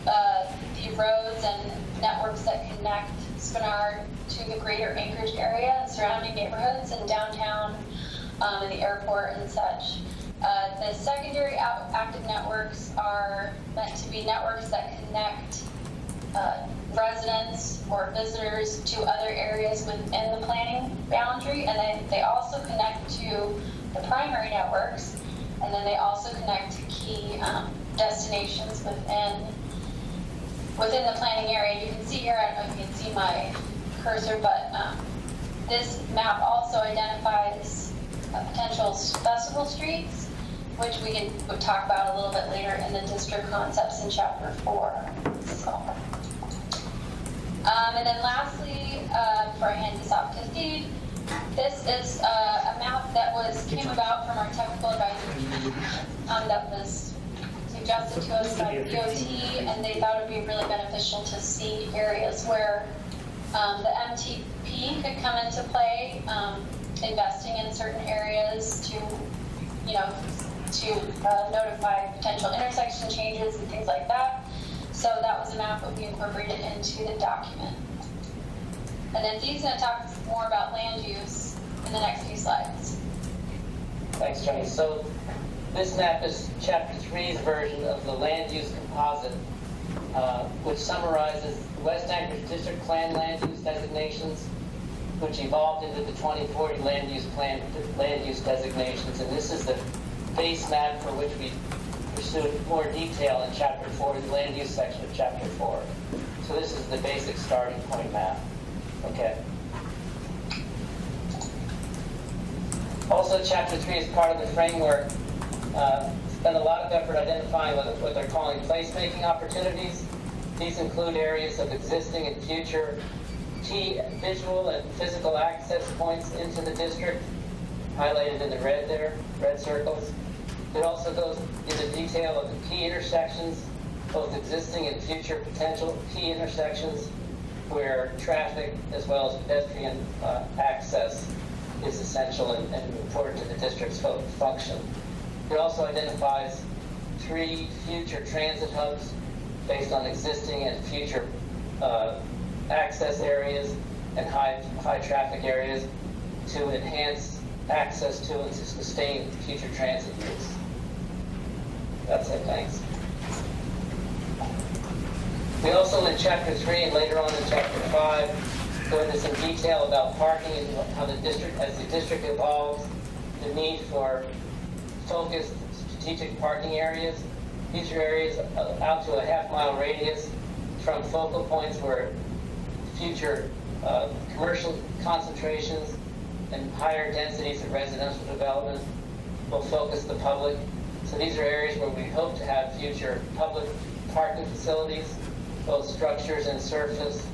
Speaker 14: the roads and networks that connect Spenard to the greater Anchorage area and surrounding neighborhoods and downtown and the airport and such. The secondary active networks are meant to be networks that connect residents or visitors to other areas within the planning boundary, and then they also connect to the primary networks, and then they also connect to key destinations within the planning area. You can see here, I don't know if you can see my cursor, but this map also identifies potential festival streets, which we would talk about a little bit later in the district concepts in Chapter 4. So, and then lastly, before I hand this off to Steve, this is a map that came about from our technical advisory that was suggested to us by DOT, and they thought it would be really beneficial to see areas where the MTP could come into play, investing in certain areas to notify potential intersection changes and things like that. So that was a map that we incorporated into the document. And then Dee's going to talk more about land use in the next few slides.
Speaker 5: Thanks, Jenny. So this map is Chapter 3's version of the land use composite, which summarizes West Anchorage District Plan land use designations, which evolved into the 2040 land use plan land use designations. And this is the base map for which we pursued more detail in Chapter 4, the land use section of Chapter 4. So this is the basic starting point map. Okay. Also, Chapter 3 is part of the framework. Spend a lot of effort identifying what they're calling placemaking opportunities. These include areas of existing and future key visual and physical access points into the district, highlighted in the red there, red circles. It also goes into detail of the key intersections, both existing and future potential key intersections, where traffic as well as pedestrian access is essential and important to the district's function. It also identifies 3 future transit hubs based on existing and future access areas and high traffic areas to enhance access to and to sustain future transit use. That's it, thanks. We also, in Chapter 3 and later on in Chapter 5, go into some detail about parking and how the district, as the district evolves, the need for focused strategic parking areas. These are areas out to a half-mile radius from focal points where future commercial concentrations and higher densities of residential development will focus the public. So these are areas where we hope to have future public parking facilities, both structures and surface,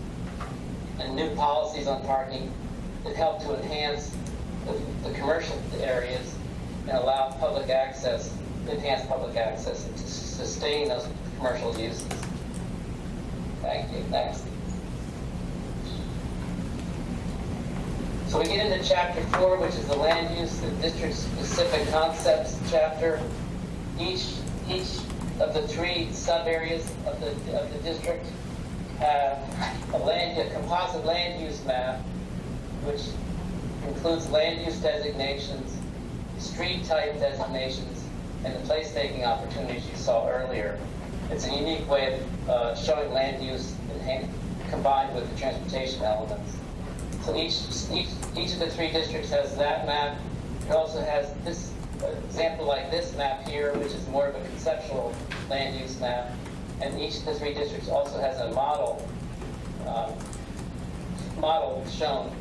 Speaker 5: and new policies on parking that help to enhance the commercial areas and allow public access, enhance public access, and to sustain those commercial uses. Thank you. Next. So we get into Chapter 4, which is the land use, the district-specific concepts chapter. Each of the 3 sub-areas of the district have a composite land use map, which includes land use designations, street type designations, and the place-taking opportunities you saw earlier. It's a unique way of showing land use combined with the transportation elements. So each of the 3 districts has that map. It also has this example like this map here, which is more of a conceptual land use map. And each of the 3 districts also has a model shown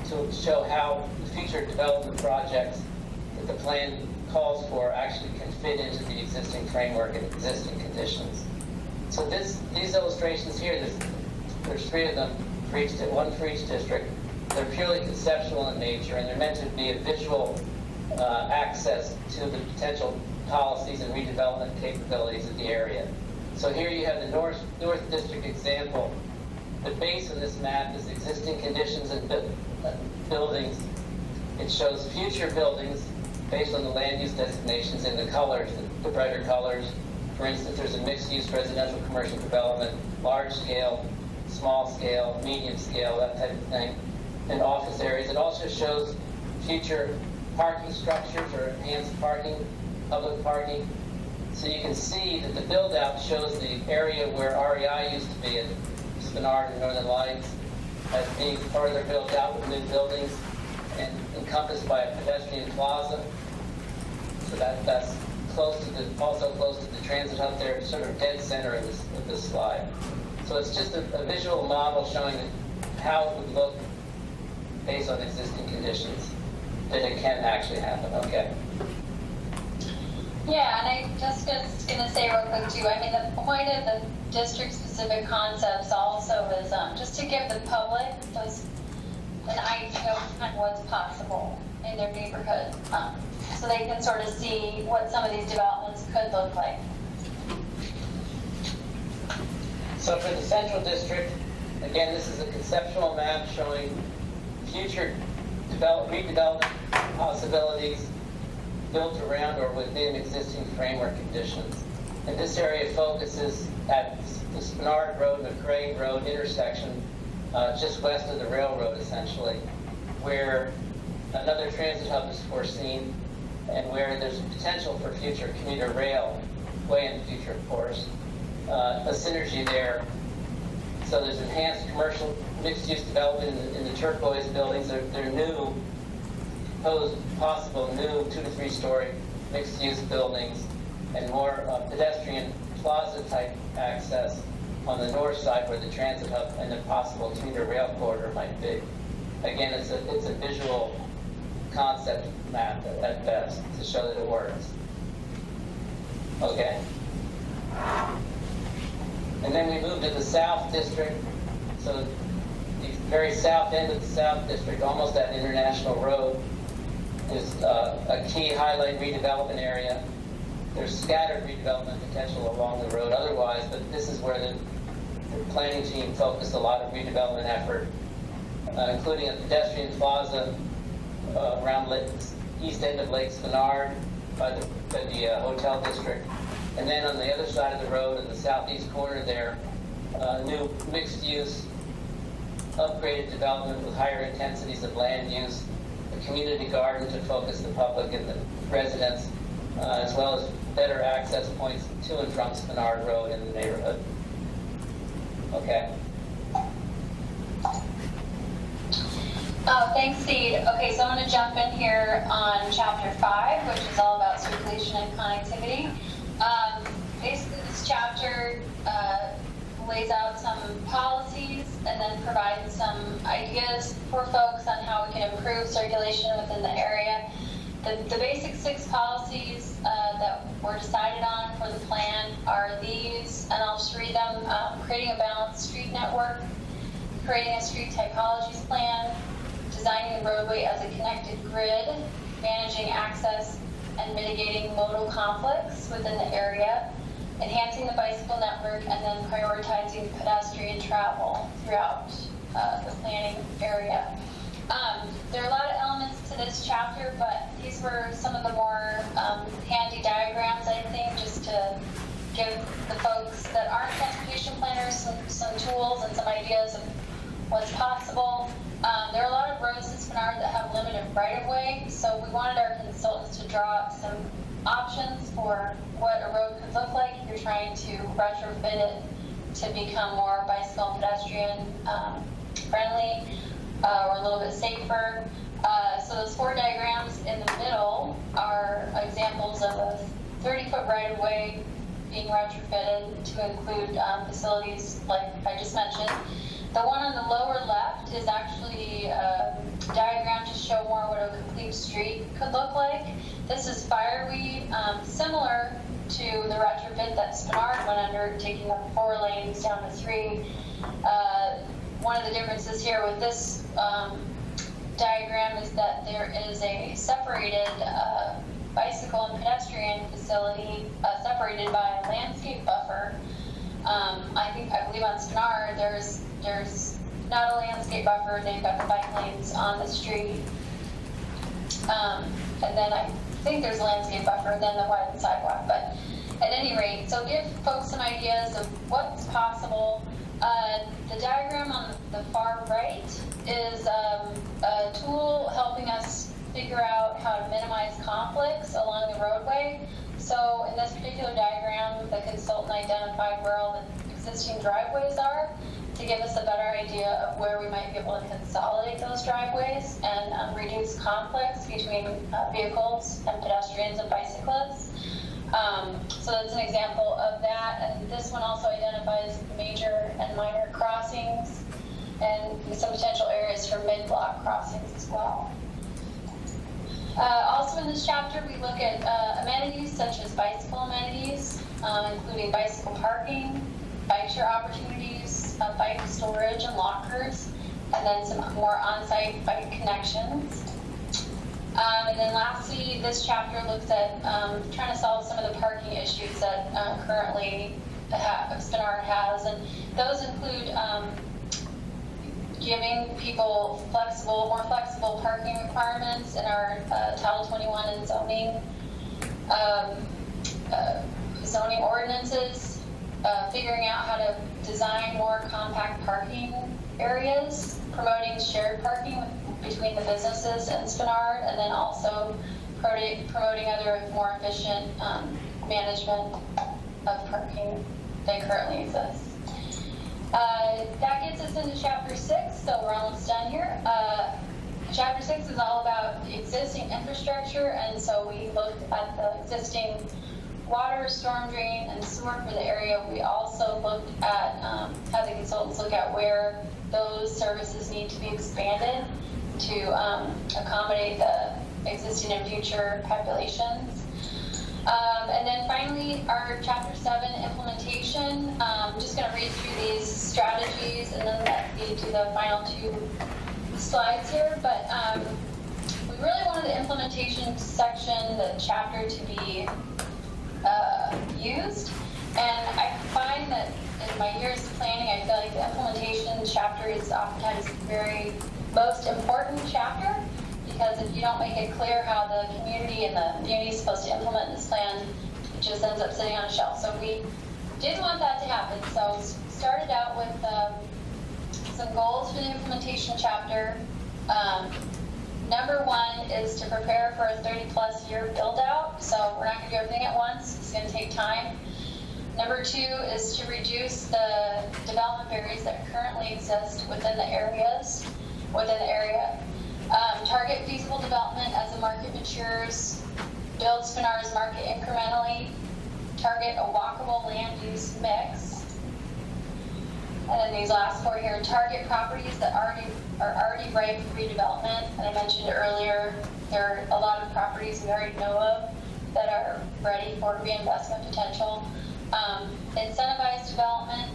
Speaker 5: to show how the future development projects that the plan calls for actually can fit into the existing framework and existing conditions. So these illustrations here, there's 3 of them, one for each district. They're purely conceptual in nature, and they're meant to be a visual access to the potential policies and redevelopment capabilities of the area. So here you have the North District example. The base of this map is existing conditions and buildings. It shows future buildings based on the land use designations in the colors, the brighter colors. For instance, there's a mixed-use residential commercial development, large scale, small scale, medium scale, that type of thing, and office areas. It also shows future parking structures or enhanced parking, public parking. So you can see that the build-out shows the area where REI used to be at Spinard and Northern Lights as being further built out with new buildings and encompassed by a pedestrian plaza. So that's also close to the transit hub there, sort of dead center of this slide. So it's just a visual model showing how it would look based on existing conditions, that it can actually happen. Okay.
Speaker 14: Yeah, and I just was going to say real quick too, I mean, the point of the district-specific concepts also is just to give the public an idea of kind of what's possible in their neighborhood, so they can sort of see what some of these developments could look like.
Speaker 5: So for the Central District, again, this is a conceptual map showing future redevelopment possibilities built around or within existing framework conditions. And this area focuses at the Spinard Road and the McRae Road intersection, just west of the railroad, essentially, where another transit hub is foreseen and where there's a potential for future commuter rail, way in the future, of course. A synergy there. So there's enhanced commercial mixed-use development in the turquoise buildings. They're new, possible new 2 to 3 story mixed-use buildings, and more pedestrian plaza-type access on the north side where the transit hub and the possible commuter rail corridor might be. Again, it's a visual concept map at best to show that it works. Okay. And then we move to the South District. So very south end of the South District, almost at International Road, is a key highlight redevelopment area. There's scattered redevelopment potential along the road otherwise, but this is where the planning team focused a lot of redevelopment effort, including a pedestrian plaza around east end of Lake Spinard by the hotel district. And then on the other side of the road in the southeast corner there, new mixed-use, upgraded development with higher intensities of land use, a community garden to focus the public and the residents, as well as better access points to and from Spinard Road in the neighborhood. Okay.
Speaker 14: Thanks, Steve. Okay, so I'm going to jump in here on Chapter 5, which is all about circulation and connectivity. Basically, this chapter lays out some policies and then provides some ideas for folks on how we can improve circulation within the area. The basic 6 policies that were decided on for the plan are these, and I'll just read them. Creating a balanced street network, creating a street typologies plan, designing the roadway as a connected grid, managing access and mitigating modal conflicts within the area, enhancing the bicycle network, and then prioritizing pedestrian travel throughout the planning area. There are a lot of elements to this chapter, but these were some of the more handy diagrams, I think, just to give the folks that aren't transportation planners some tools and some ideas of what's possible. There are a lot of roads in Spinard that have limited right-of-way, so we wanted our consultants to draw up some options for what a road could look like if you're trying to retrofit it to become more bicycle and pedestrian friendly or a little bit safer. So those 4 diagrams in the middle are examples of a 30-foot right-of-way being retrofitted to include facilities like I just mentioned. The one on the lower left is actually a diagram to show more what a complete street could look like. This is fireweed, similar to the retrofit that Spinard went under, taking up 4 lanes down to 3. One of the differences here with this diagram is that there is a separated bicycle and pedestrian facility separated by a landscape buffer. I believe on Spinard there's not a landscape buffer, they've got the bike lanes on the street. And then I think there's a landscape buffer and then the widened sidewalk. But at any rate, so give folks some ideas of what's possible. The diagram on the far right is a tool helping us figure out how to minimize conflicts along the roadway. So in this particular diagram, the consultant identified where all the existing driveways are to give us a better idea of where we might be able to consolidate those driveways and reduce conflicts between vehicles and pedestrians and bicyclists. So that's an example of that, and this one also identifies major and minor crossings and some potential areas for mid-block crossings as well. Also in this chapter, we look at amenities such as bicycle amenities, including bicycle parking, bike share opportunities, bike storage and lockers, and then some more on-site bike connections. And then lastly, this chapter looks at trying to solve some of the parking issues that currently Spinard has, and those include giving people more flexible parking requirements in our Title 21 and zoning ordinances, figuring out how to design more compact parking areas, promoting shared parking between the businesses in Spinard, and then also promoting other more efficient management of parking that currently exists. That gets us into Chapter 6, so we're almost done here. Chapter 6 is all about existing infrastructure, and so we looked at the existing water, storm drain, and sewer for the area. We also looked at, had the consultants look at where those services need to be expanded to accommodate the existing and future populations. And then finally, our Chapter 7 implementation. I'm just going to read through these strategies and then let me do the final 2 slides here. But we really wanted the implementation section, the chapter, to be used. And I find that in my years of planning, I feel like the implementation chapter is oftentimes the very most important chapter, because if you don't make it clear how the community and the community is supposed to implement this plan, it just ends up sitting on a shelf. So we didn't want that to happen. So started out with some goals for the implementation chapter. Number 1 is to prepare for a 30-plus year build-out. So we're not going to do everything at once. It's going to take time. Number 2 is to reduce the development barriers that currently exist within the area. Target feasible development as the market matures. Build Spinar's market incrementally. Target a walkable land use mix. And then these last 4 here, target properties that are already ripe for redevelopment. And I mentioned earlier, there are a lot of properties we already know of that are ready for reinvestment potential. Incentivize development,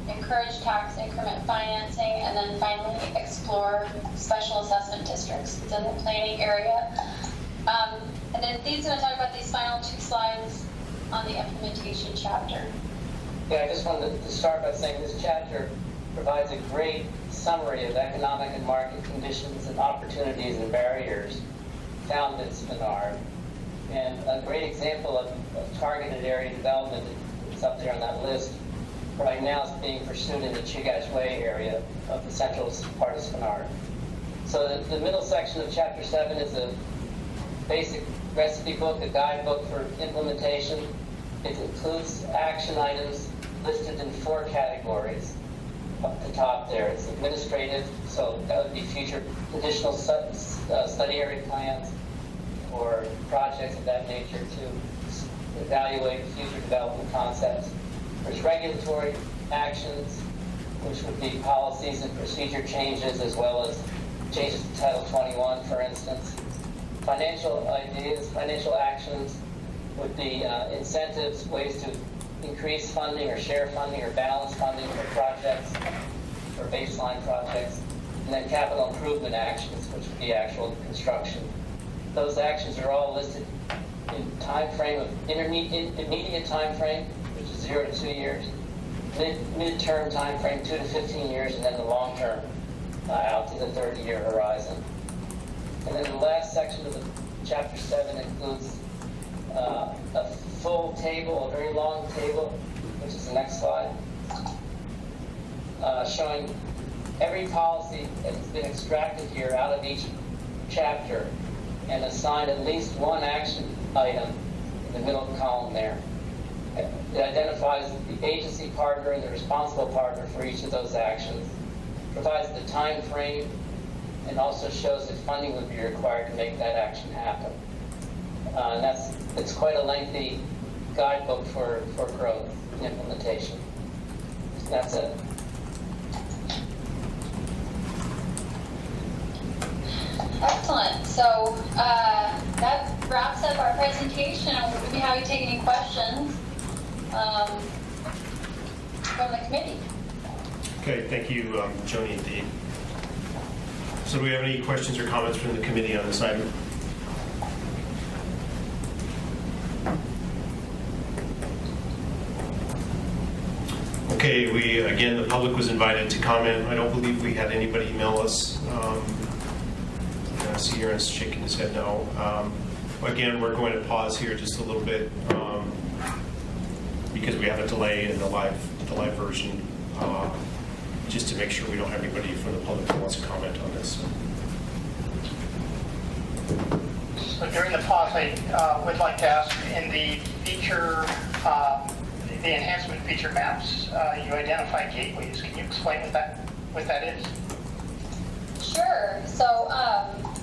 Speaker 14: encourage tax increment financing, and then finally explore special assessment districts within the planning area. And then Thee's going to talk about these final 2 slides on the implementation chapter.
Speaker 5: Yeah, I just wanted to start by saying this chapter provides a great summary of economic and market conditions and opportunities and barriers found in Spinar. And a great example of targeted area development that's up there on that list right now is being pursued in the Chigash Way area of the central part of Spinar. So the middle section of Chapter 7 is a basic recipe book, a guidebook for implementation. It includes action items listed in 4 categories. Up the top there, it's administrative, so that would be future additional study area plans or projects of that nature to evaluate future development concepts. There's regulatory actions, which would be policies and procedure changes, as well as changes to Title 21, for instance. Financial ideas, financial actions would be incentives, ways to increase funding or share funding or balance funding for projects or baseline projects. And then capital improvement actions, which would be actual construction. Those actions are all listed in time frame of immediate time frame, which is 0 to 2 years, mid-term time frame 2 to 15 years, and then the long term out to the 30-year horizon. And then the last section of the Chapter 7 includes a full table, a very long table, which is the next slide, showing every policy that has been extracted here out of each chapter and assigned at least 1 action item in the middle column there. It identifies the agency partner and the responsible partner for each of those actions, provides the time frame, and also shows that funding would be required to make that action happen. And it's quite a lengthy guidebook for growth and implementation. That's it.
Speaker 14: Excellent. So that wraps up our presentation. We'll be happy to take any questions from the committee.
Speaker 1: Okay, thank you, Joni and Dee. So do we have any questions or comments from the committee on this item? Okay, again, the public was invited to comment. I don't believe we had anybody email us. I see Aaron's shaking his head no. Again, we're going to pause here just a little bit because we have a delay in the live version, just to make sure we don't have anybody from the public who wants to comment on this.
Speaker 12: So during the pause, I would like to ask, in the feature, the enhancement feature maps, you identify gateways. Can you explain what that is?
Speaker 14: Sure. So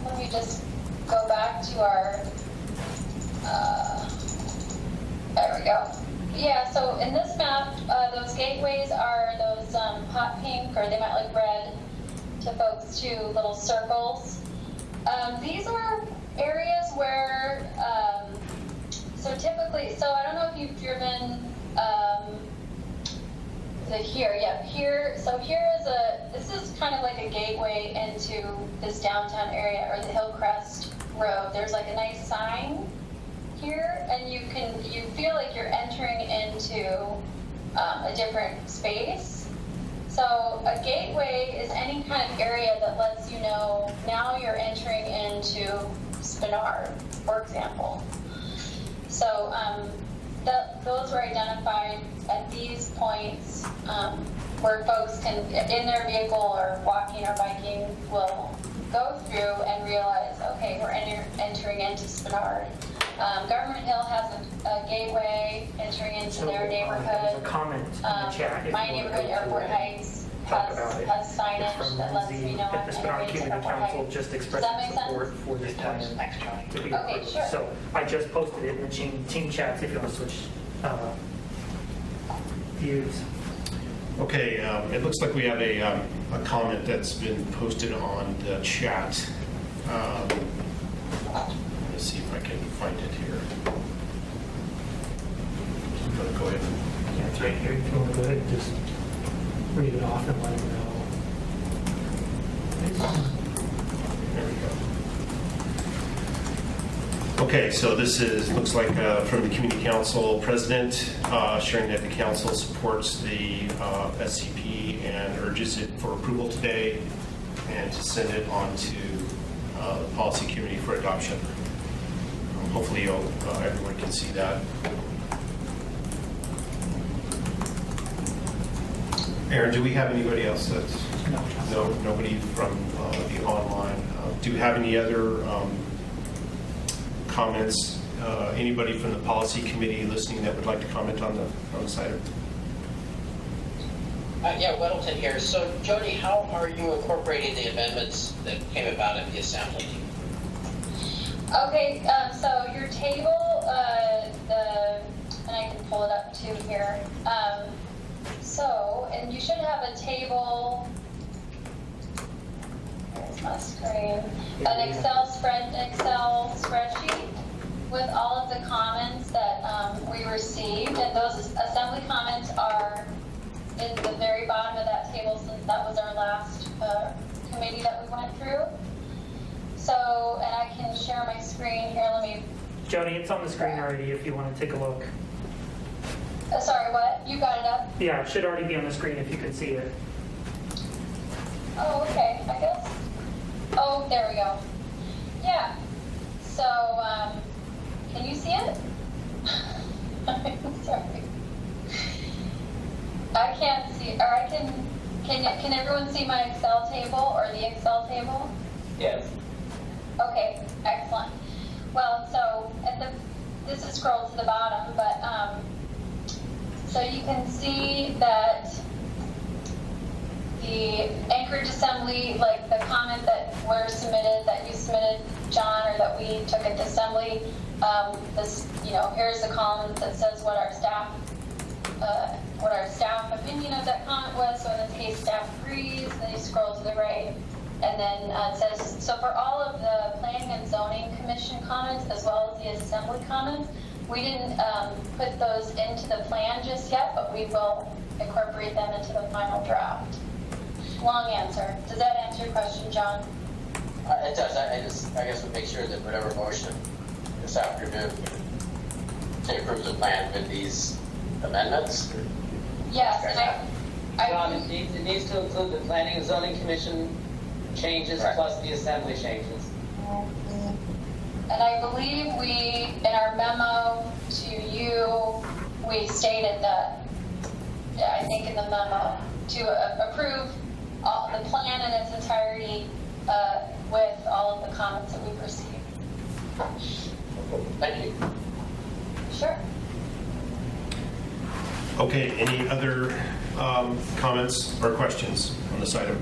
Speaker 14: let me just go back to our, there we go. Yeah, so in this map, those gateways are those hot pink, or they might look red to folks too, little circles. These are areas where, so typically, so I don't know if you've driven this is kind of like a gateway into this downtown area or the Hillcrest Road. There's like a nice sign here, and you feel like you're entering into a different space. So a gateway is any kind of area that lets you know now you're entering into Spinard, for example. So those were identified at these points where folks can, in their vehicle or walking or biking, will go through and realize, okay, we're entering into Spinard. Government Hill has a gateway entering into their neighborhood.
Speaker 6: There's a comment in the chat. If
Speaker 14: My
Speaker 6: you want to
Speaker 14: neighborhood,
Speaker 6: go
Speaker 14: Airport
Speaker 6: through it.
Speaker 14: Heights,
Speaker 6: Talk about it.
Speaker 14: has signage
Speaker 6: It's from
Speaker 14: that lets me
Speaker 6: Lindsay
Speaker 14: know
Speaker 6: at
Speaker 14: I'm
Speaker 6: the
Speaker 14: entering
Speaker 6: Spinard
Speaker 14: into
Speaker 6: Community
Speaker 14: Airport
Speaker 6: Council
Speaker 14: Heights.
Speaker 6: just
Speaker 14: Does
Speaker 6: expressing
Speaker 14: that make
Speaker 6: support
Speaker 14: sense?
Speaker 6: for this plan
Speaker 12: Thanks, Johnny.
Speaker 6: to be
Speaker 14: Okay,
Speaker 6: approved.
Speaker 14: sure.
Speaker 6: So I just posted it in the team chats if you want to switch views.
Speaker 1: Okay, it looks like we have a comment that's been posted on the chat. Let's see if I can find it here. I'm going to go ahead.
Speaker 6: Yeah, it's right here. If you want to go ahead and just read it off and let them know.
Speaker 1: There we go. Okay, so this looks like from the Community Council President sharing that the Council supports the SCP and urges it for approval today and to send it on to the Policy Committee for adoption. Hopefully everyone can see that. Aaron, do we have anybody else that's... No, nobody from the online. Do we have any other comments? Anybody from the policy committee listening that would like to comment on the side of?
Speaker 7: Yeah, Weddleton here. So, Jody, how are you incorporating the amendments that came about at the assembly?
Speaker 14: Okay, so your table, and I can pull it up too here. And you should have a table. There's my screen. An Excel spreadsheet with all of the comments that we received, and those assembly comments are in the very bottom of that table, since that was our last committee that we went through. So, and I can share my screen here. Let me.
Speaker 6: Jody, it's on the screen already if you want to take a look.
Speaker 14: Sorry, what? You got it up?
Speaker 6: Yeah, it should already be on the screen if you can see it.
Speaker 14: Oh, okay, I guess. Oh, there we go. Yeah. So, can you see it? I'm sorry. I can't see, or I can everyone see my Excel table or the Excel table?
Speaker 5: Yes.
Speaker 14: Okay, excellent. Well, so this is scrolled to the bottom, but so you can see that the Anchorage Assembly, like the comment that you submitted, John, or that we took at the Assembly, here's the column that says what our staff opinion of that comment was. So in this case, staff agrees. Then you scroll to the right, and then it says, so for all of the Planning and Zoning Commission comments, as well as the Assembly comments, we didn't put those into the plan just yet, but we will incorporate them into the final draft. Long answer. Does that answer your question, John?
Speaker 7: It does. I guess we'll make sure that whatever motion this afternoon to approve the plan with these amendments.
Speaker 14: Yes, and
Speaker 5: John, it needs to include the Planning and Zoning Commission changes plus the Assembly changes.
Speaker 14: And I believe in our memo to you, we stated that, I think in the memo, to approve the plan in its entirety with all of the comments that we've received.
Speaker 7: Thank you.
Speaker 14: Sure.
Speaker 1: Okay, any other comments or questions on this item?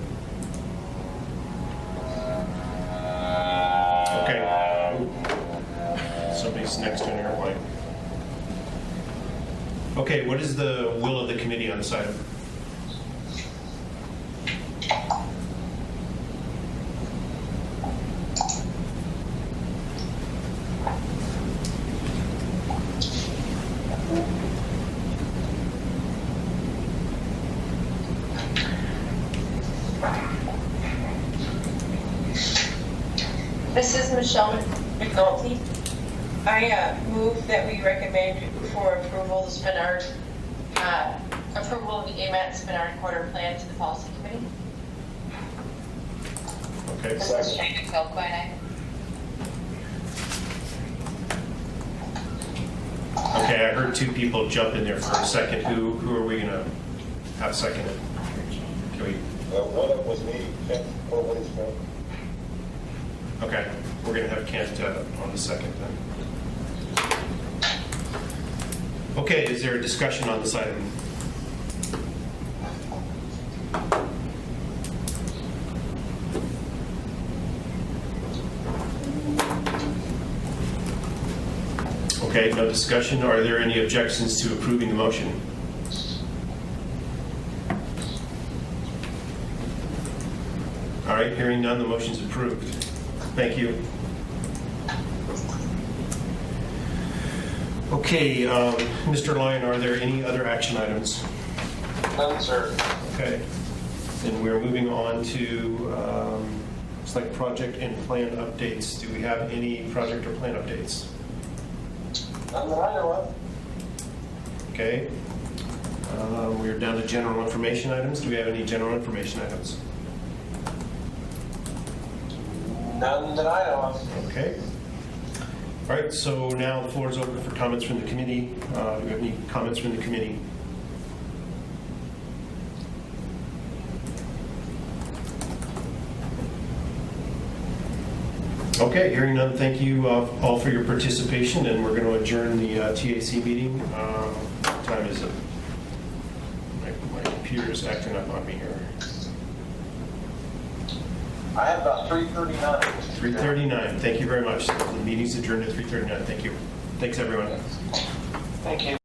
Speaker 1: Okay. Somebody's next to an airplane. Okay, what is the will of the committee on this item?
Speaker 4: This is Michelle McNulty. I move that we recommend for approval the Spinard, approval of the AMATS Spinard Quarter Plan to the Policy Committee.
Speaker 1: Okay.
Speaker 13: This is Shane Kilcoyne.
Speaker 1: Okay, I heard two people jump in there for a second. Who are we gonna have seconded? Can we?
Speaker 11: One of them was me, Kent, always, man.
Speaker 1: Okay, we're gonna have Kent on the second then. Okay, is there a discussion on this item? Okay, no discussion. Are there any objections to approving the motion? All right, hearing none, the motion's approved. Thank you. Okay, Mr. Lyon, are there any other action items?
Speaker 2: None, sir.
Speaker 1: Okay. Then we're moving on to, looks like project and plan updates. Do we have any project or plan updates?
Speaker 2: None that I know of.
Speaker 1: Okay. We're down to general information items. Do we have any general information items?
Speaker 2: None that I know of.
Speaker 1: Okay. All right, so now the floor is open for comments from the committee. Do we have any comments from the committee? Okay, hearing none, thank you all for your participation, and we're going to adjourn the TAC meeting. What time is it? My computer's acting up on me here.
Speaker 2: I have about 3:39.
Speaker 1: 3:39, thank you very much. The meeting's adjourned at 3:39, thank you. Thanks, everyone.
Speaker 2: Thank you.